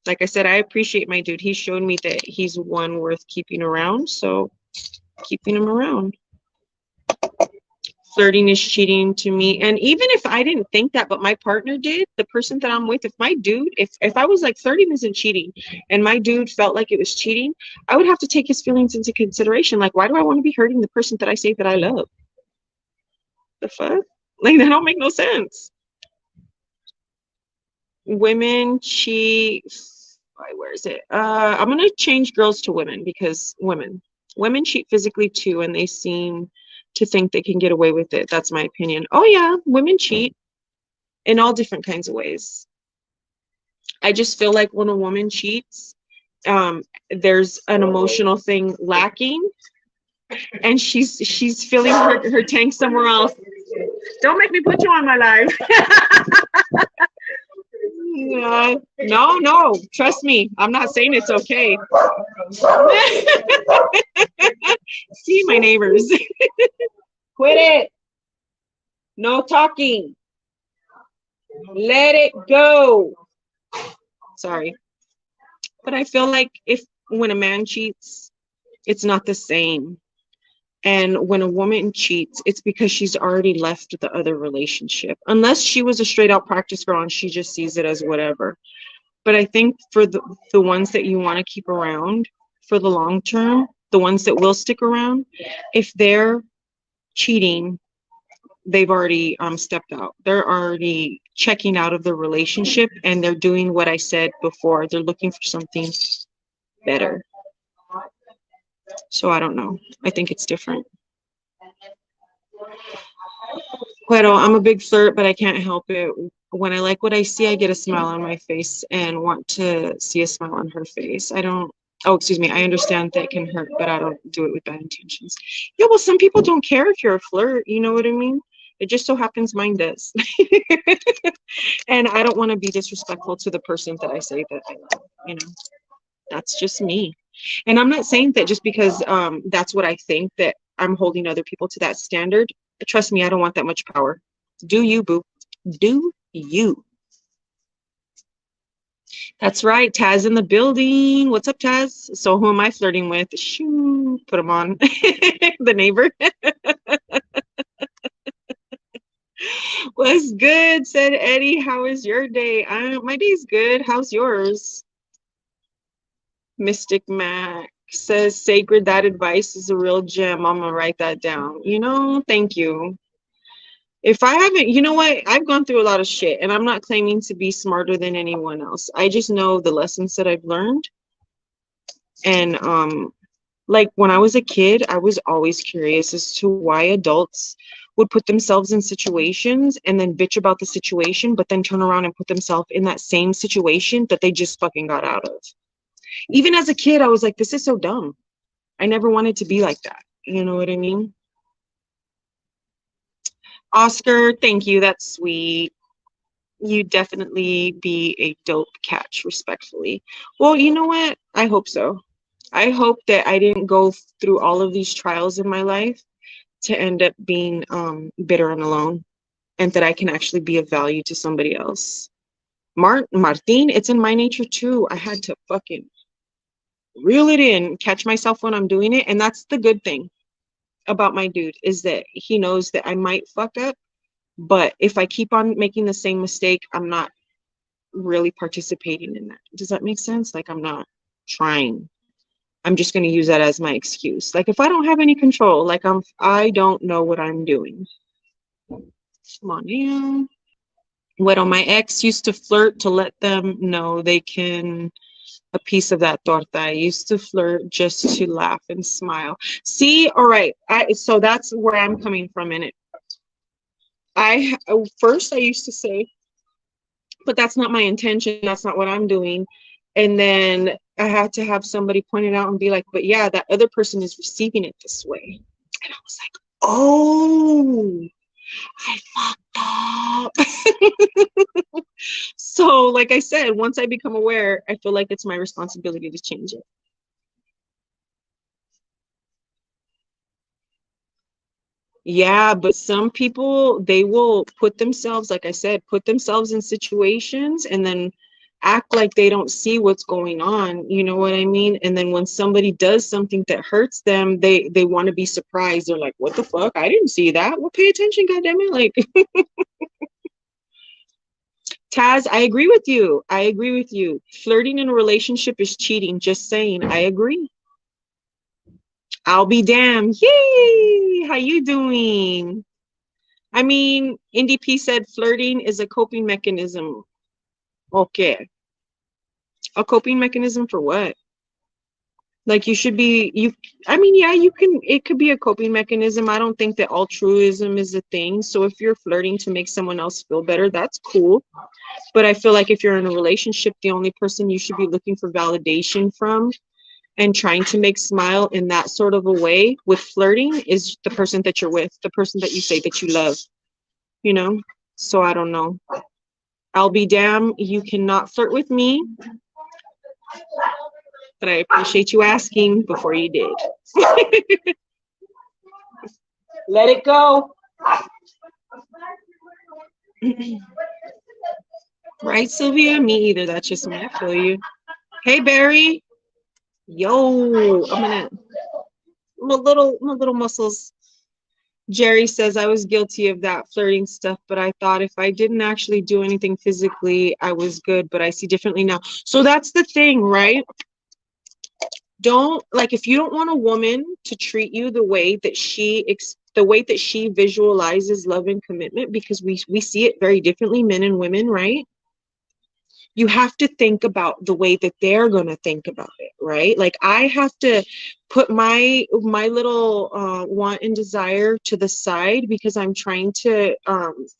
like I said, I appreciate my dude. He showed me that he's one worth keeping around, so keeping him around. Flirting is cheating to me. And even if I didn't think that, but my partner did, the person that I'm with, if my dude, if I was like flirting isn't cheating and my dude felt like it was cheating, I would have to take his feelings into consideration. Like, why do I want to be hurting the person that I say that I love? The fuck? Like, that don't make no sense. Women cheat. Where is it? I'm gonna change girls to women because women cheat physically too, and they seem to think they can get away with it. That's my opinion. Oh yeah, women cheat in all different kinds of ways. I just feel like when a woman cheats, there's an emotional thing lacking, and she's filling her tank somewhere else. Don't make me put you on my live. No, trust me. I'm not saying it's okay. See my neighbors. Quit it. No talking. Let it go. Sorry. But I feel like if when a man cheats, it's not the same. And when a woman cheats, it's because she's already left the other relationship. Unless she was a straight out practice girl and she just sees it as whatever. But I think for the ones that you want to keep around for the long term, the ones that will stick around, if they're cheating, they've already stepped out. They're already checking out of the relationship and they're doing what I said before. They're looking for something better. So I don't know. I think it's different. Pero I'm a big flirt, but I can't help it. When I like what I see, I get a smile on my face and want to see a smile on her face. I don't, oh, excuse me. I understand that can hurt, but I don't do it with bad intentions. Yeah, well, some people don't care if you're a flirt. You know what I mean? It just so happens mine does. And I don't want to be disrespectful to the person that I say that I love. You know, that's just me. And I'm not saying that just because that's what I think that I'm holding other people to that standard. Trust me, I don't want that much power. Do you, boo? Do you? That's right. Taz in the building. What's up, Taz? So who am I flirting with? Shoo, put him on. The neighbor. What's good? Said Eddie. How is your day? My day's good. How's yours? Mystic Mac says sacred. That advice is a real gem. I'm gonna write that down. You know, thank you. If I haven't, you know what? I've gone through a lot of shit and I'm not claiming to be smarter than anyone else. I just know the lessons that I've learned. And like when I was a kid, I was always curious as to why adults would put themselves in situations and then bitch about the situation, but then turn around and put themselves in that same situation that they just fucking got out of. Even as a kid, I was like, this is so dumb. I never wanted to be like that. You know what I mean? Oscar, thank you. That's sweet. You definitely be a dope catch, respectfully. Well, you know what? I hope so. I hope that I didn't go through all of these trials in my life to end up being bitter and alone, and that I can actually be of value to somebody else. Martin, it's in my nature too. I had to fucking reel it in, catch myself when I'm doing it. And that's the good thing about my dude, is that he knows that I might fuck up, but if I keep on making the same mistake, I'm not really participating in that. Does that make sense? Like, I'm not trying. I'm just going to use that as my excuse. Like, if I don't have any control, like I don't know what I'm doing. Come on, man. Well, my ex used to flirt to let them know they can a piece of that torta. I used to flirt just to laugh and smile. See, all right. So that's where I'm coming from in it. First I used to say, but that's not my intention. That's not what I'm doing. And then I had to have somebody point it out and be like, but yeah, that other person is receiving it this way. And I was like, oh, I fucked up. So, like I said, once I become aware, I feel like it's my responsibility to change it. Yeah, but some people, they will put themselves, like I said, put themselves in situations and then act like they don't see what's going on. You know what I mean? And then when somebody does something that hurts them, they want to be surprised. They're like, "What the fuck? I didn't see that." Well, pay attention, goddammit. Like, Taz, I agree with you. I agree with you. Flirting in a relationship is cheating. Just saying. I agree. I'll be damned. Yay! How you doing? I mean, NDP said flirting is a coping mechanism. Okay. A coping mechanism for what? Like you should be you I mean, yeah, you can it could be a coping mechanism. I don't think that altruism is a thing. So if you're flirting to make someone else feel better, that's cool. But I feel like if you're in a relationship, the only person you should be looking for validation from and trying to make smile in that sort of a way with flirting is the person that you're with, the person that you say that you love, you know? So I don't know. I'll be damned, you cannot flirt with me, but I appreciate you asking before you did. Let it go. Right, Sylvia? Me either. That's just me. I feel you. Hey, Barry. Yo, my little muscles. Jerry says I was guilty of that flirting stuff, but I thought if I didn't actually do anything physically, I was good, but I see differently now. So that's the thing, right? Don't like if you don't want a woman to treat you the way that she visualizes love and commitment, because we see it very differently, men and women, right? You have to think about the way that they're going to think about it, right? Like I have to put my little want and desire to the side because I'm trying to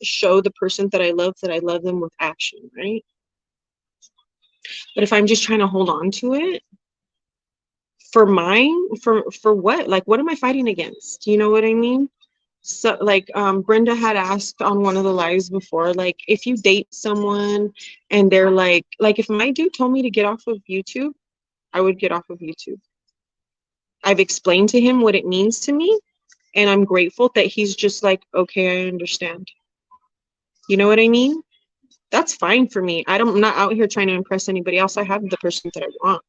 show the person that I love them with action, right? But if I'm just trying to hold on to it for mine, for what, like what am I fighting against, you know what I mean? So like Brenda had asked on one of the lives before, like if you date someone and they're like if my dude told me to get off of YouTube, I would get off of YouTube. I've explained to him what it means to me, and I'm grateful that he's just like, okay, I understand, you know what I mean? That's fine for me. I'm not out here trying to impress anybody else. I have the person that I want.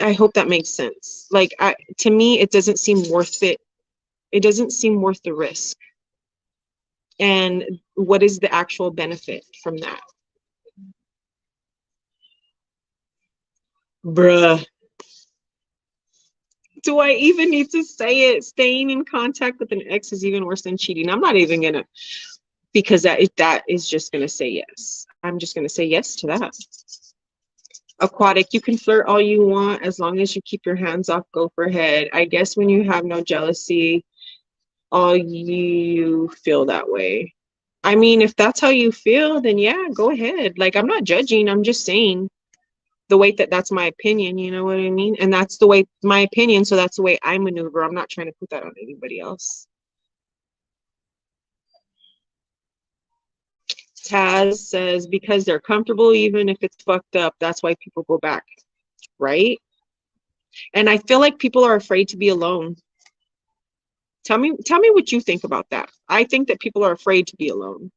I hope that makes sense. Like to me it doesn't seem worth it. It doesn't seem worth the risk. And what is the actual benefit from that? Bruh. Do I even need to say it? Staying in contact with an ex is even worse than cheating. I'm not even gonna, because that is just gonna say yes. I'm just gonna say yes to that. Aquatic, you can flirt all you want as long as you keep your hands off gopher head. I guess when you have no jealousy, all you feel that way. I mean, if that's how you feel, then yeah, go ahead. Like I'm not judging. I'm just saying the way that's my opinion, you know what I mean? And that's the way my opinion, so that's the way I maneuver. I'm not trying to put that on anybody else. Taz says because they're comfortable even if it's fucked up, that's why people go back, right? And I feel like people are afraid to be alone. Tell me what you think about that. I think that people are afraid to be alone.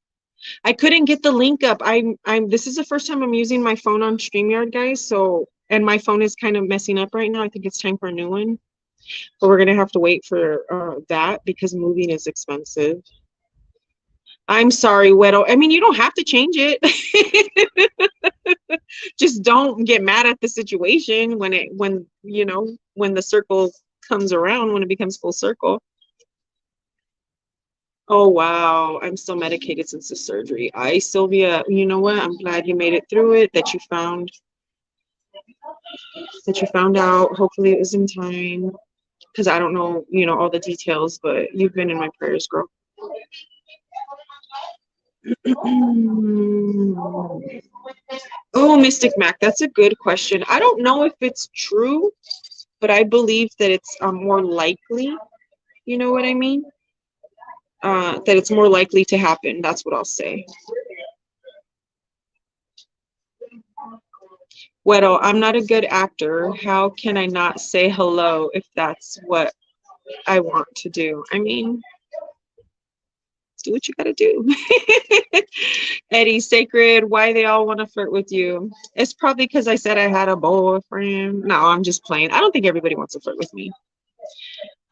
I couldn't get the link up. I'm this is the first time I'm using my phone on StreamYard, guys, so and my phone is kind of messing up right now. I think it's time for a new one. But we're gonna have to wait for that because moving is expensive. I'm sorry, Weddle. I mean, you don't have to change it. Just don't get mad at the situation when you know when the circle comes around, when it becomes full circle. Oh wow, I'm still medicated since the surgery. Sylvia, you know what? I'm glad you made it through it. That you found out. Hopefully, it was in time. Because I don't know, all the details, but you've been in my prayers, girl. Oh, Mystic Mac, that's a good question. I don't know if it's true, but I believe that it's more likely, you know what I mean? That it's more likely to happen. That's what I'll say. Well, I'm not a good actor. How can I not say hello if that's what I want to do. I mean, do what you gotta do. Eddie, Sacred, why they all want to flirt with you? It's probably because I said I had a boyfriend. No, I'm just playing. I don't think everybody wants to flirt with me.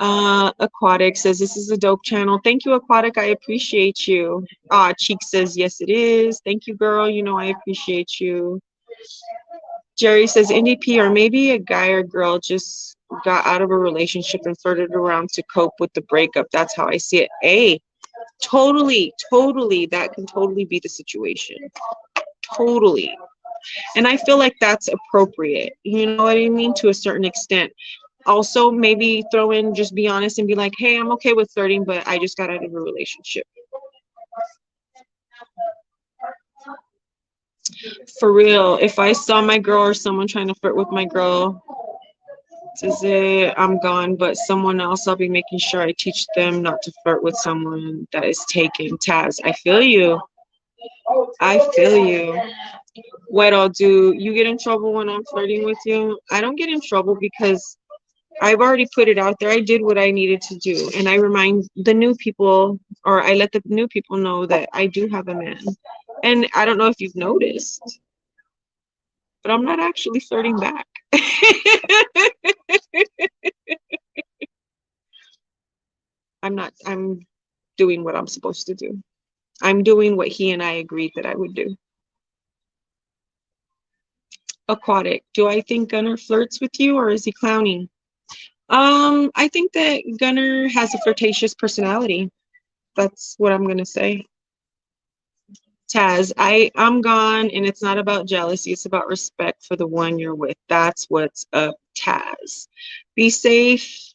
Aquatic says this is a dope channel. Thank you, Aquatic. I appreciate you. Cheek says yes, it is. Thank you, girl. You know I appreciate you. Jerry says NDP, or maybe a guy or girl just got out of a relationship and flirted around to cope with the breakup. That's how I see it. Hey, totally, that can totally be the situation. Totally. And I feel like that's appropriate. You know what I mean? To a certain extent. Also, maybe throw in, just be honest and be like, hey, I'm okay with flirting, but I just got out of a relationship. For real, if I saw my girl or someone trying to flirt with my girl, I'm gone, but someone else, I'll be making sure I teach them not to flirt with someone that is taken. Taz, I feel you. I feel you. What I'll do, you get in trouble when I'm flirting with you? I don't get in trouble because I've already put it out there. I did what I needed to do. And I remind the new people, or I let the new people know that I do have a man. And I don't know if you've noticed, but I'm not actually flirting back. I'm doing what I'm supposed to do. I'm doing what he and I agreed that I would do. Aquatic, do I think Gunner flirts with you or is he clowning? I think that Gunner has a flirtatious personality. That's what I'm gonna say. Taz, I'm gone, and it's not about jealousy, it's about respect for the one you're with. That's what's up, Taz. Be safe.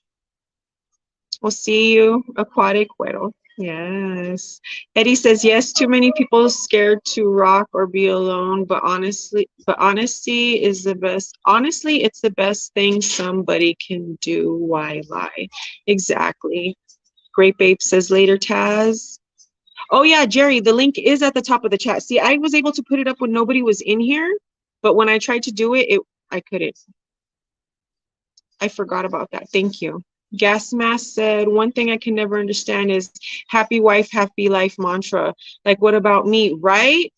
We'll see you. Aquatic Güero. Yes. Eddie says yes, too many people scared to rock or be alone, but honesty is the best. Honestly, it's the best thing somebody can do. Why lie? Exactly. Great Babe says later, Taz. Oh yeah, Jerry, the link is at the top of the chat. See, I was able to put it up when nobody was in here, but when I tried to do it, I couldn't. I forgot about that. Thank you. Gas Mask said, one thing I can never understand is happy wife, happy life mantra. Like, what about me, right?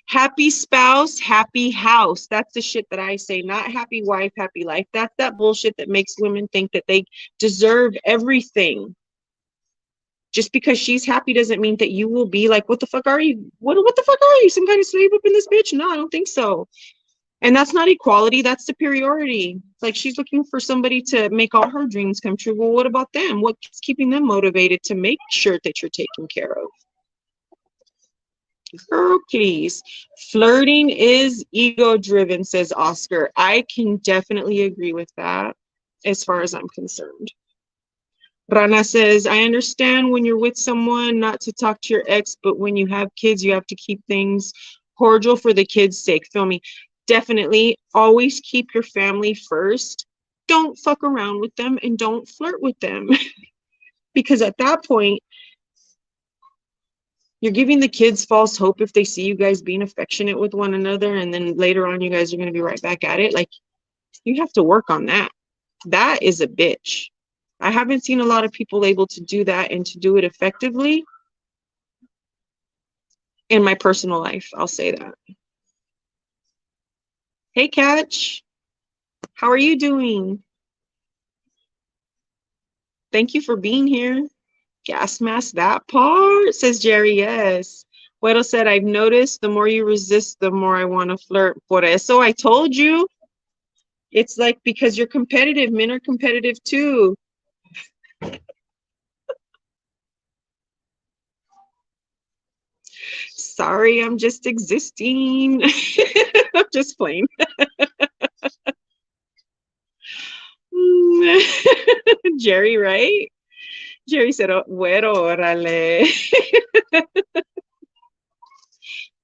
Happy spouse, happy house. That's the shit that I say, not happy wife, happy life. That's that bullshit that makes women think that they deserve everything. Just because she's happy doesn't mean that you will be like, what the fuck are you? What the fuck are you? Some kind of slave up in this bitch? No, I don't think so. And that's not equality, that's superiority. Like, she's looking for somebody to make all her dreams come true. Well, what about them? What's keeping them motivated to make sure that you're taken care of? Girl, please. Flirting is ego driven, says Oscar. I can definitely agree with that as far as I'm concerned. Rana says, I understand when you're with someone not to talk to your ex, but when you have kids, you have to keep things cordial for the kids' sake. Feel me? Definitely always keep your family first. Don't fuck around with them and don't flirt with them. Because at that point, you're giving the kids false hope if they see you guys being affectionate with one another, and then later on you guys are going to be right back at it. Like, you have to work on that. That is a bitch. I haven't seen a lot of people able to do that and to do it effectively in my personal life. I'll say that. Hey, Catch. How are you doing? Thank you for being here. Gas mask that part, says Jerry. Yes. Weddle said, I've noticed the more you resist, the more I want to flirt. Por eso I told you. It's like, because you're competitive. Men are competitive too. Sorry, I'm just existing. I'm just playing. Jerry, right? Jerry said, oh, güero, órale.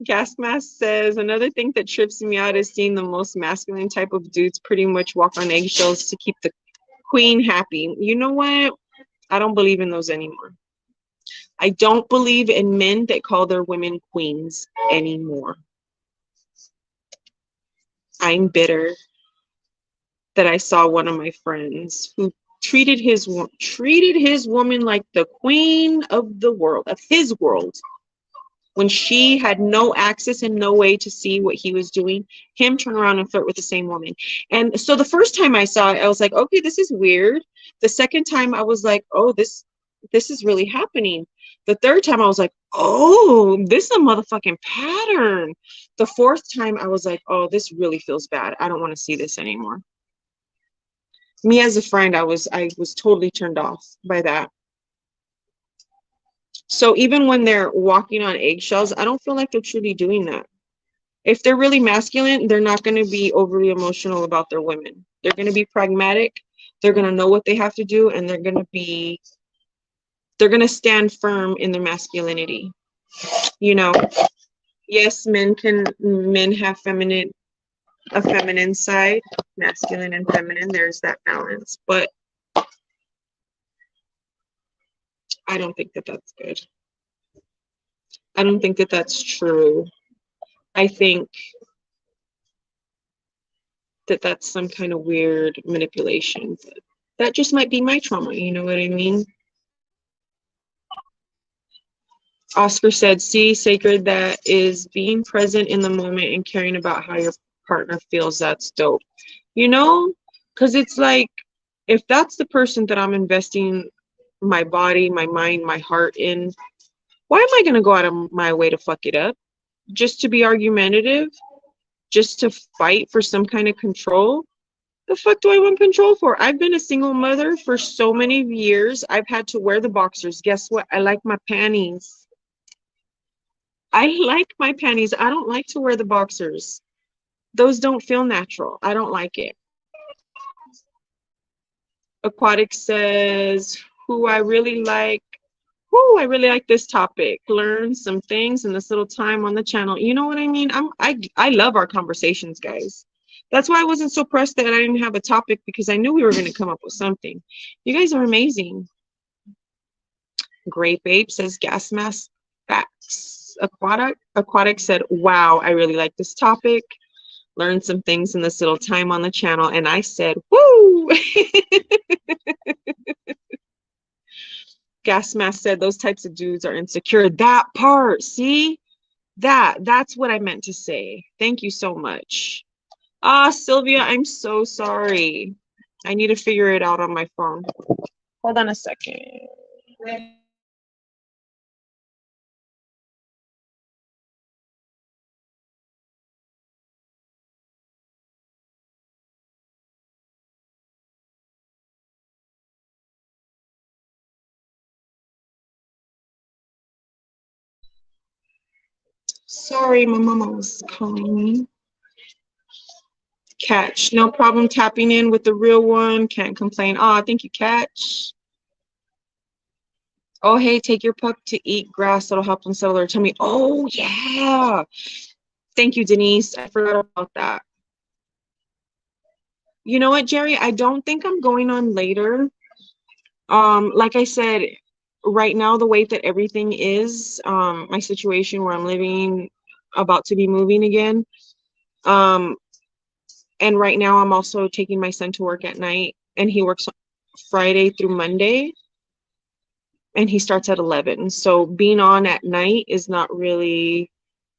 Gas Mask says, another thing that trips me out is seeing the most masculine type of dudes pretty much walk on eggshells to keep the queen happy. You know what? I don't believe in those anymore. I don't believe in men that call their women queens anymore. I'm bitter that I saw one of my friends who treated his woman like the queen of the world, of his world, when she had no access and no way to see what he was doing. Him turn around and flirt with the same woman. And so the first time I saw it, I was like, okay, this is weird. The second time I was like, oh, this is really happening. The third time I was like, oh, this is a motherfucking pattern. The fourth time I was like, oh, this really feels bad. I don't want to see this anymore. Me as a friend, I was totally turned off by that. So even when they're walking on eggshells, I don't feel like they're truly doing that. If they're really masculine, they're not going to be overly emotional about their women. They're going to be pragmatic. They're going to know what they have to do, and they're going to stand firm in their masculinity. You know, yes, men have a feminine side, masculine and feminine. There's that balance, but I don't think that that's good. I don't think that that's true. I think that that's some kind of weird manipulation. But that just might be my trauma, you know what I mean? Oscar said, see, sacred, that is being present in the moment and caring about how your partner feels. That's dope. You know, because it's like, if that's the person that I'm investing my body, my mind, my heart in, why am I going to go out of my way to fuck it up? Just to be argumentative? Just to fight for some kind of control? The fuck do I want control for? I've been a single mother for so many years. I've had to wear the boxers. Guess what? I like my panties. I like my panties. I don't like to wear the boxers. Those don't feel natural. I don't like it. Aquatic says, I really like this topic. Learn some things in this little time on the channel. You know what I mean? I love our conversations, guys. That's why I wasn't so pressed that I didn't have a topic, because I knew we were going to come up with something. You guys are amazing. Grape Ape says, gas mask facts. Aquatic said, wow, I really like this topic. Learned some things in this little time on the channel. And I said, woo! Gas mask said, those types of dudes are insecure. That part, see? That's what I meant to say. Thank you so much. Sylvia, I'm so sorry. I need to figure it out on my phone. Hold on a second. Sorry, my mama was calling me. Catch, no problem tapping in with the real one. Can't complain. Thank you, Catch. Oh, hey, take your pup to eat grass. That'll help them settle their tummy. Oh, yeah. Thank you, Denise. I forgot about that. You know what, Jerry? I don't think I'm going on later. Like I said, right now, the way that everything is, my situation where I'm living, about to be moving again. And right now I'm also taking my son to work at night, and he works Friday through Monday, and he starts at 11. So being on at night is not really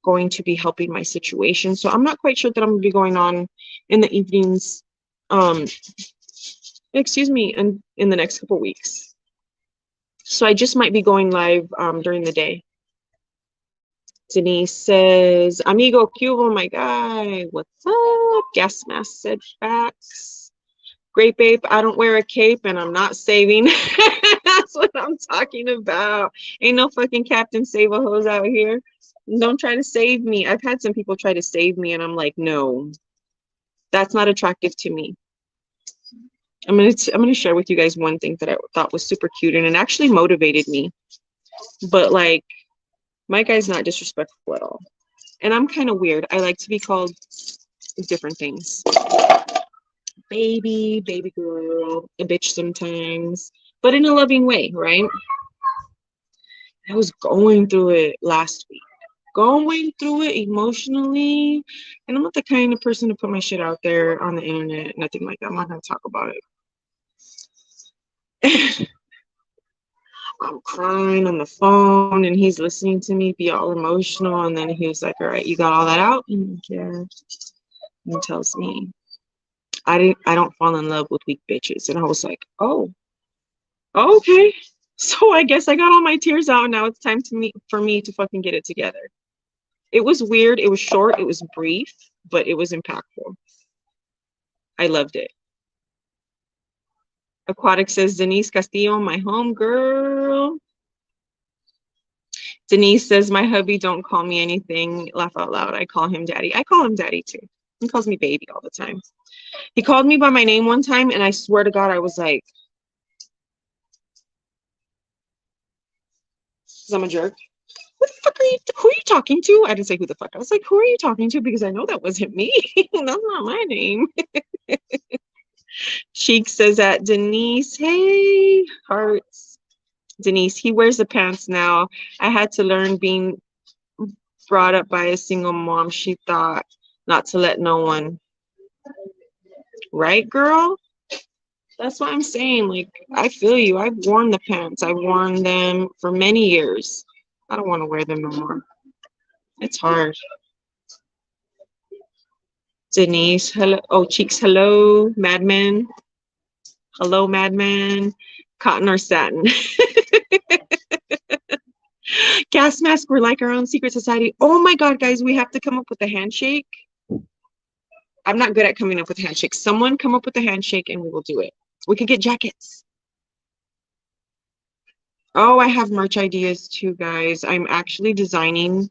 going to be helping my situation. So I'm not quite sure that I'm gonna be going on in the evenings, excuse me, in the next couple weeks. So I just might be going live during the day. Denise says, amigo cubo, my guy, what's up? Gas mask said facts. Grape Ape, I don't wear a cape and I'm not saving. That's what I'm talking about. Ain't no fucking Captain Save-A-Hose out here. Don't try to save me. I've had some people try to save me, and I'm like, no, that's not attractive to me. I'm gonna share with you guys one thing that I thought was super cute, and it actually motivated me. But like, my guy's not disrespectful at all. And I'm kind of weird. I like to be called different things. Baby girl, a bitch sometimes, but in a loving way, right? I was going through it last week. Going through it emotionally. And I'm not the kind of person to put my shit out there on the internet, nothing like that. I'm not going to talk about it. I'm crying on the phone, and he's listening to me be all emotional. And then he was like, all right, you got all that out? And yeah. And he tells me, I don't fall in love with weak bitches. And I was like, oh, okay. So I guess I got all my tears out. Now it's time for me to fucking get it together. It was weird. It was short. It was brief, but it was impactful. I loved it. Aquatic says, Denise Castillo, my home girl. Denise says, my hubby don't call me anything. Laugh out loud. I call him daddy. I call him daddy too. He calls me baby all the time. He called me by my name one time, and I swear to God, I was like, I'm a jerk. Who the fuck who are you talking to? I didn't say who the fuck. I was like, who are you talking to? Because I know that wasn't me. That's not my name. Cheek says that. Denise, hey, hearts. Denise, he wears the pants now. I had to learn being brought up by a single mom. She thought not to let no one. Right, girl? That's what I'm saying. Like, I feel you. I've worn the pants. I've worn them for many years. I don't want to wear them no more. It's hard. Denise, hello. Oh, Cheeks, hello. Madman. Hello, Madman. Cotton or satin? Gas mask, we're like our own secret society. Oh my God, guys, we have to come up with a handshake. I'm not good at coming up with handshakes. Someone come up with a handshake and we will do it. We could get jackets. Oh, I have merch ideas too, guys. I'm actually designing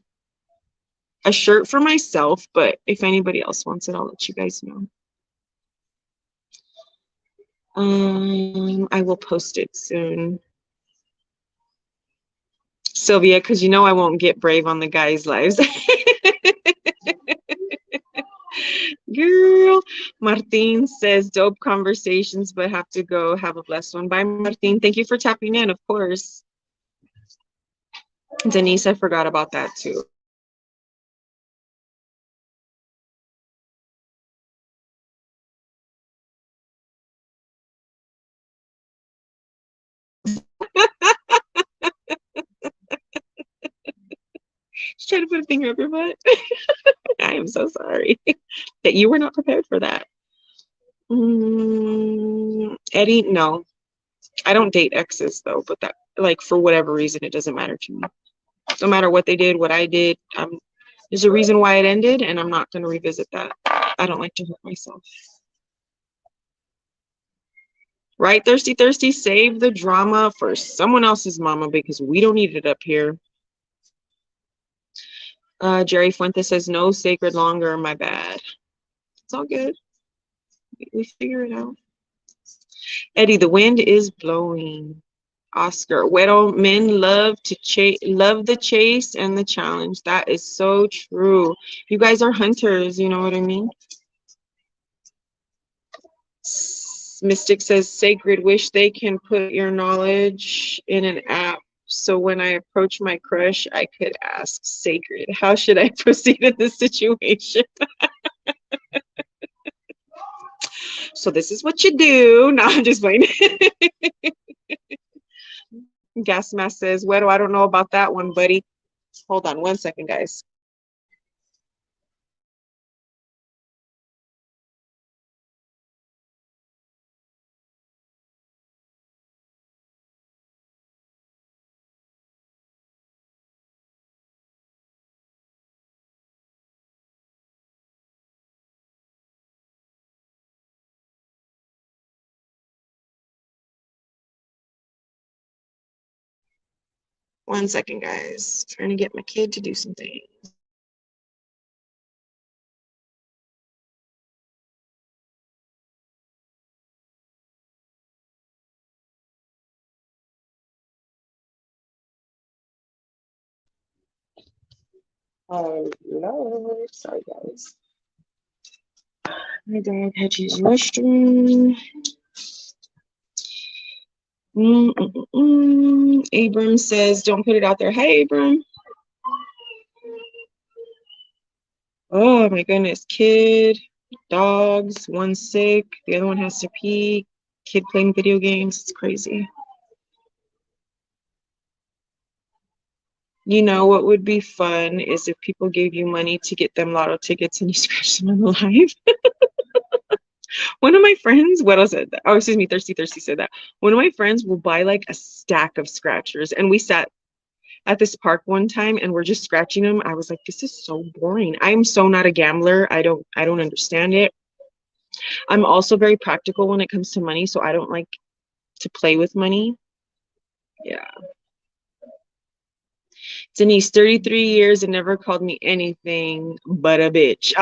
a shirt for myself, but if anybody else wants it, I'll let you guys know. I will post it soon. Sylvia, because you know I won't get brave on the guys' lives. Girl, Martin says dope conversations, but have to go. Have a blessed one. Bye, Martin. Thank you for tapping in, of course. Denise, I forgot about that too. She's trying to put a finger up your butt. I am so sorry that you were not prepared for that. Eddie, no. I don't date exes though, but that, like, for whatever reason, it doesn't matter to me. No matter what they did, what I did, there's a reason why it ended, and I'm not going to revisit that. I don't like to hurt myself. Right, Thirsty Thirsty, save the drama for someone else's mama because we don't need it up here. Jerry Fuentes says, no sacred longer, my bad. It's all good. We figure it out. Eddie, the wind is blowing. Oscar, well, men love the chase and the challenge. That is so true. You guys are hunters, you know what I mean? Mystic says, sacred, wish they can put your knowledge in an app. So when I approach my crush, I could ask sacred, how should I proceed in this situation? So this is what you do. No, I'm just playing. Gas mask says, well, I don't know about that one, buddy. Hold on 1 second, guys. One second, guys. Trying to get my kid to do something. Oh, Lord. Sorry, guys. My dog had to use the restroom. Abram says, don't put it out there. Hi, Abram. Oh, my goodness. Kid, dogs, one's sick. The other one has to pee. Kid playing video games. It's crazy. You know what would be fun is if people gave you money to get them lotto tickets and you scratch them on the live. One of my friends, what else said that? Oh, excuse me, Thirsty said that. One of my friends will buy like a stack of scratchers, and we sat at this park one time and we're just scratching them. I was like, this is so boring. I'm so not a gambler. I don't understand it. I'm also very practical when it comes to money, so I don't like to play with money. Yeah. Denise, 33 years and never called me anything but a bitch.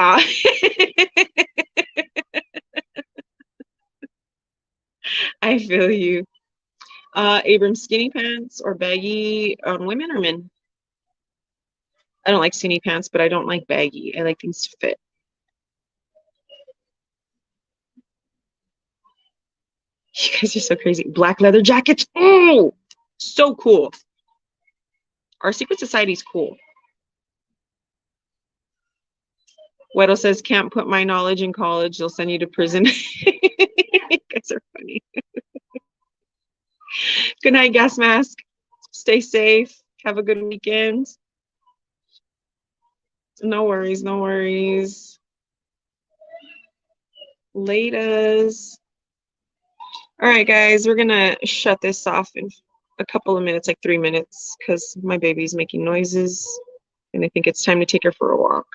I feel you. Abram, skinny pants or baggy on women or men? I don't like skinny pants, but I don't like baggy. I like things to fit. You guys are so crazy. Black leather jackets. Oh, so cool. Our secret society is cool. Weddle says, can't put my knowledge in college. They'll send you to prison. You guys are funny. Good night, gas mask. Stay safe. Have a good weekend. No worries, no worries. Laters. All right, guys, we're gonna shut this off in a couple of minutes, like 3 minutes, because my baby's making noises, and I think it's time to take her for a walk.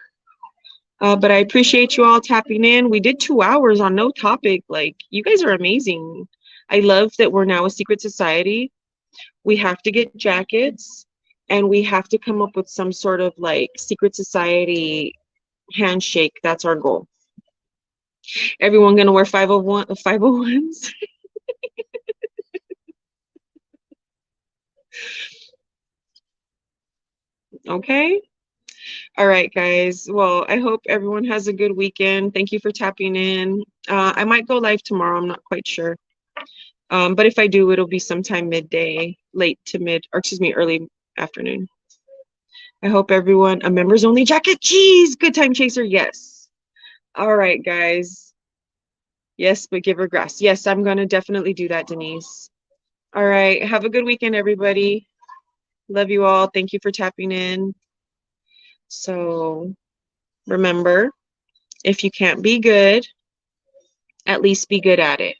But I appreciate you all tapping in. We did 2 hours on no topic. Like, you guys are amazing. I love that we're now a secret society. We have to get jackets, and we have to come up with some sort of like secret society handshake. That's our goal. Everyone gonna wear 501s. Okay. All right, guys. Well, I hope everyone has a good weekend. Thank you for tapping in. I might go live tomorrow. I'm not quite sure. But if I do, it'll be sometime midday, late to mid, or excuse me, early afternoon. I hope everyone, a members only jacket. Jeez, good time chaser. Yes. All right, guys. Yes, but give her grass. Yes, I'm going to definitely do that, Denise. All right. Have a good weekend, everybody. Love you all. Thank you for tapping in. So remember, if you can't be good, at least be good at it.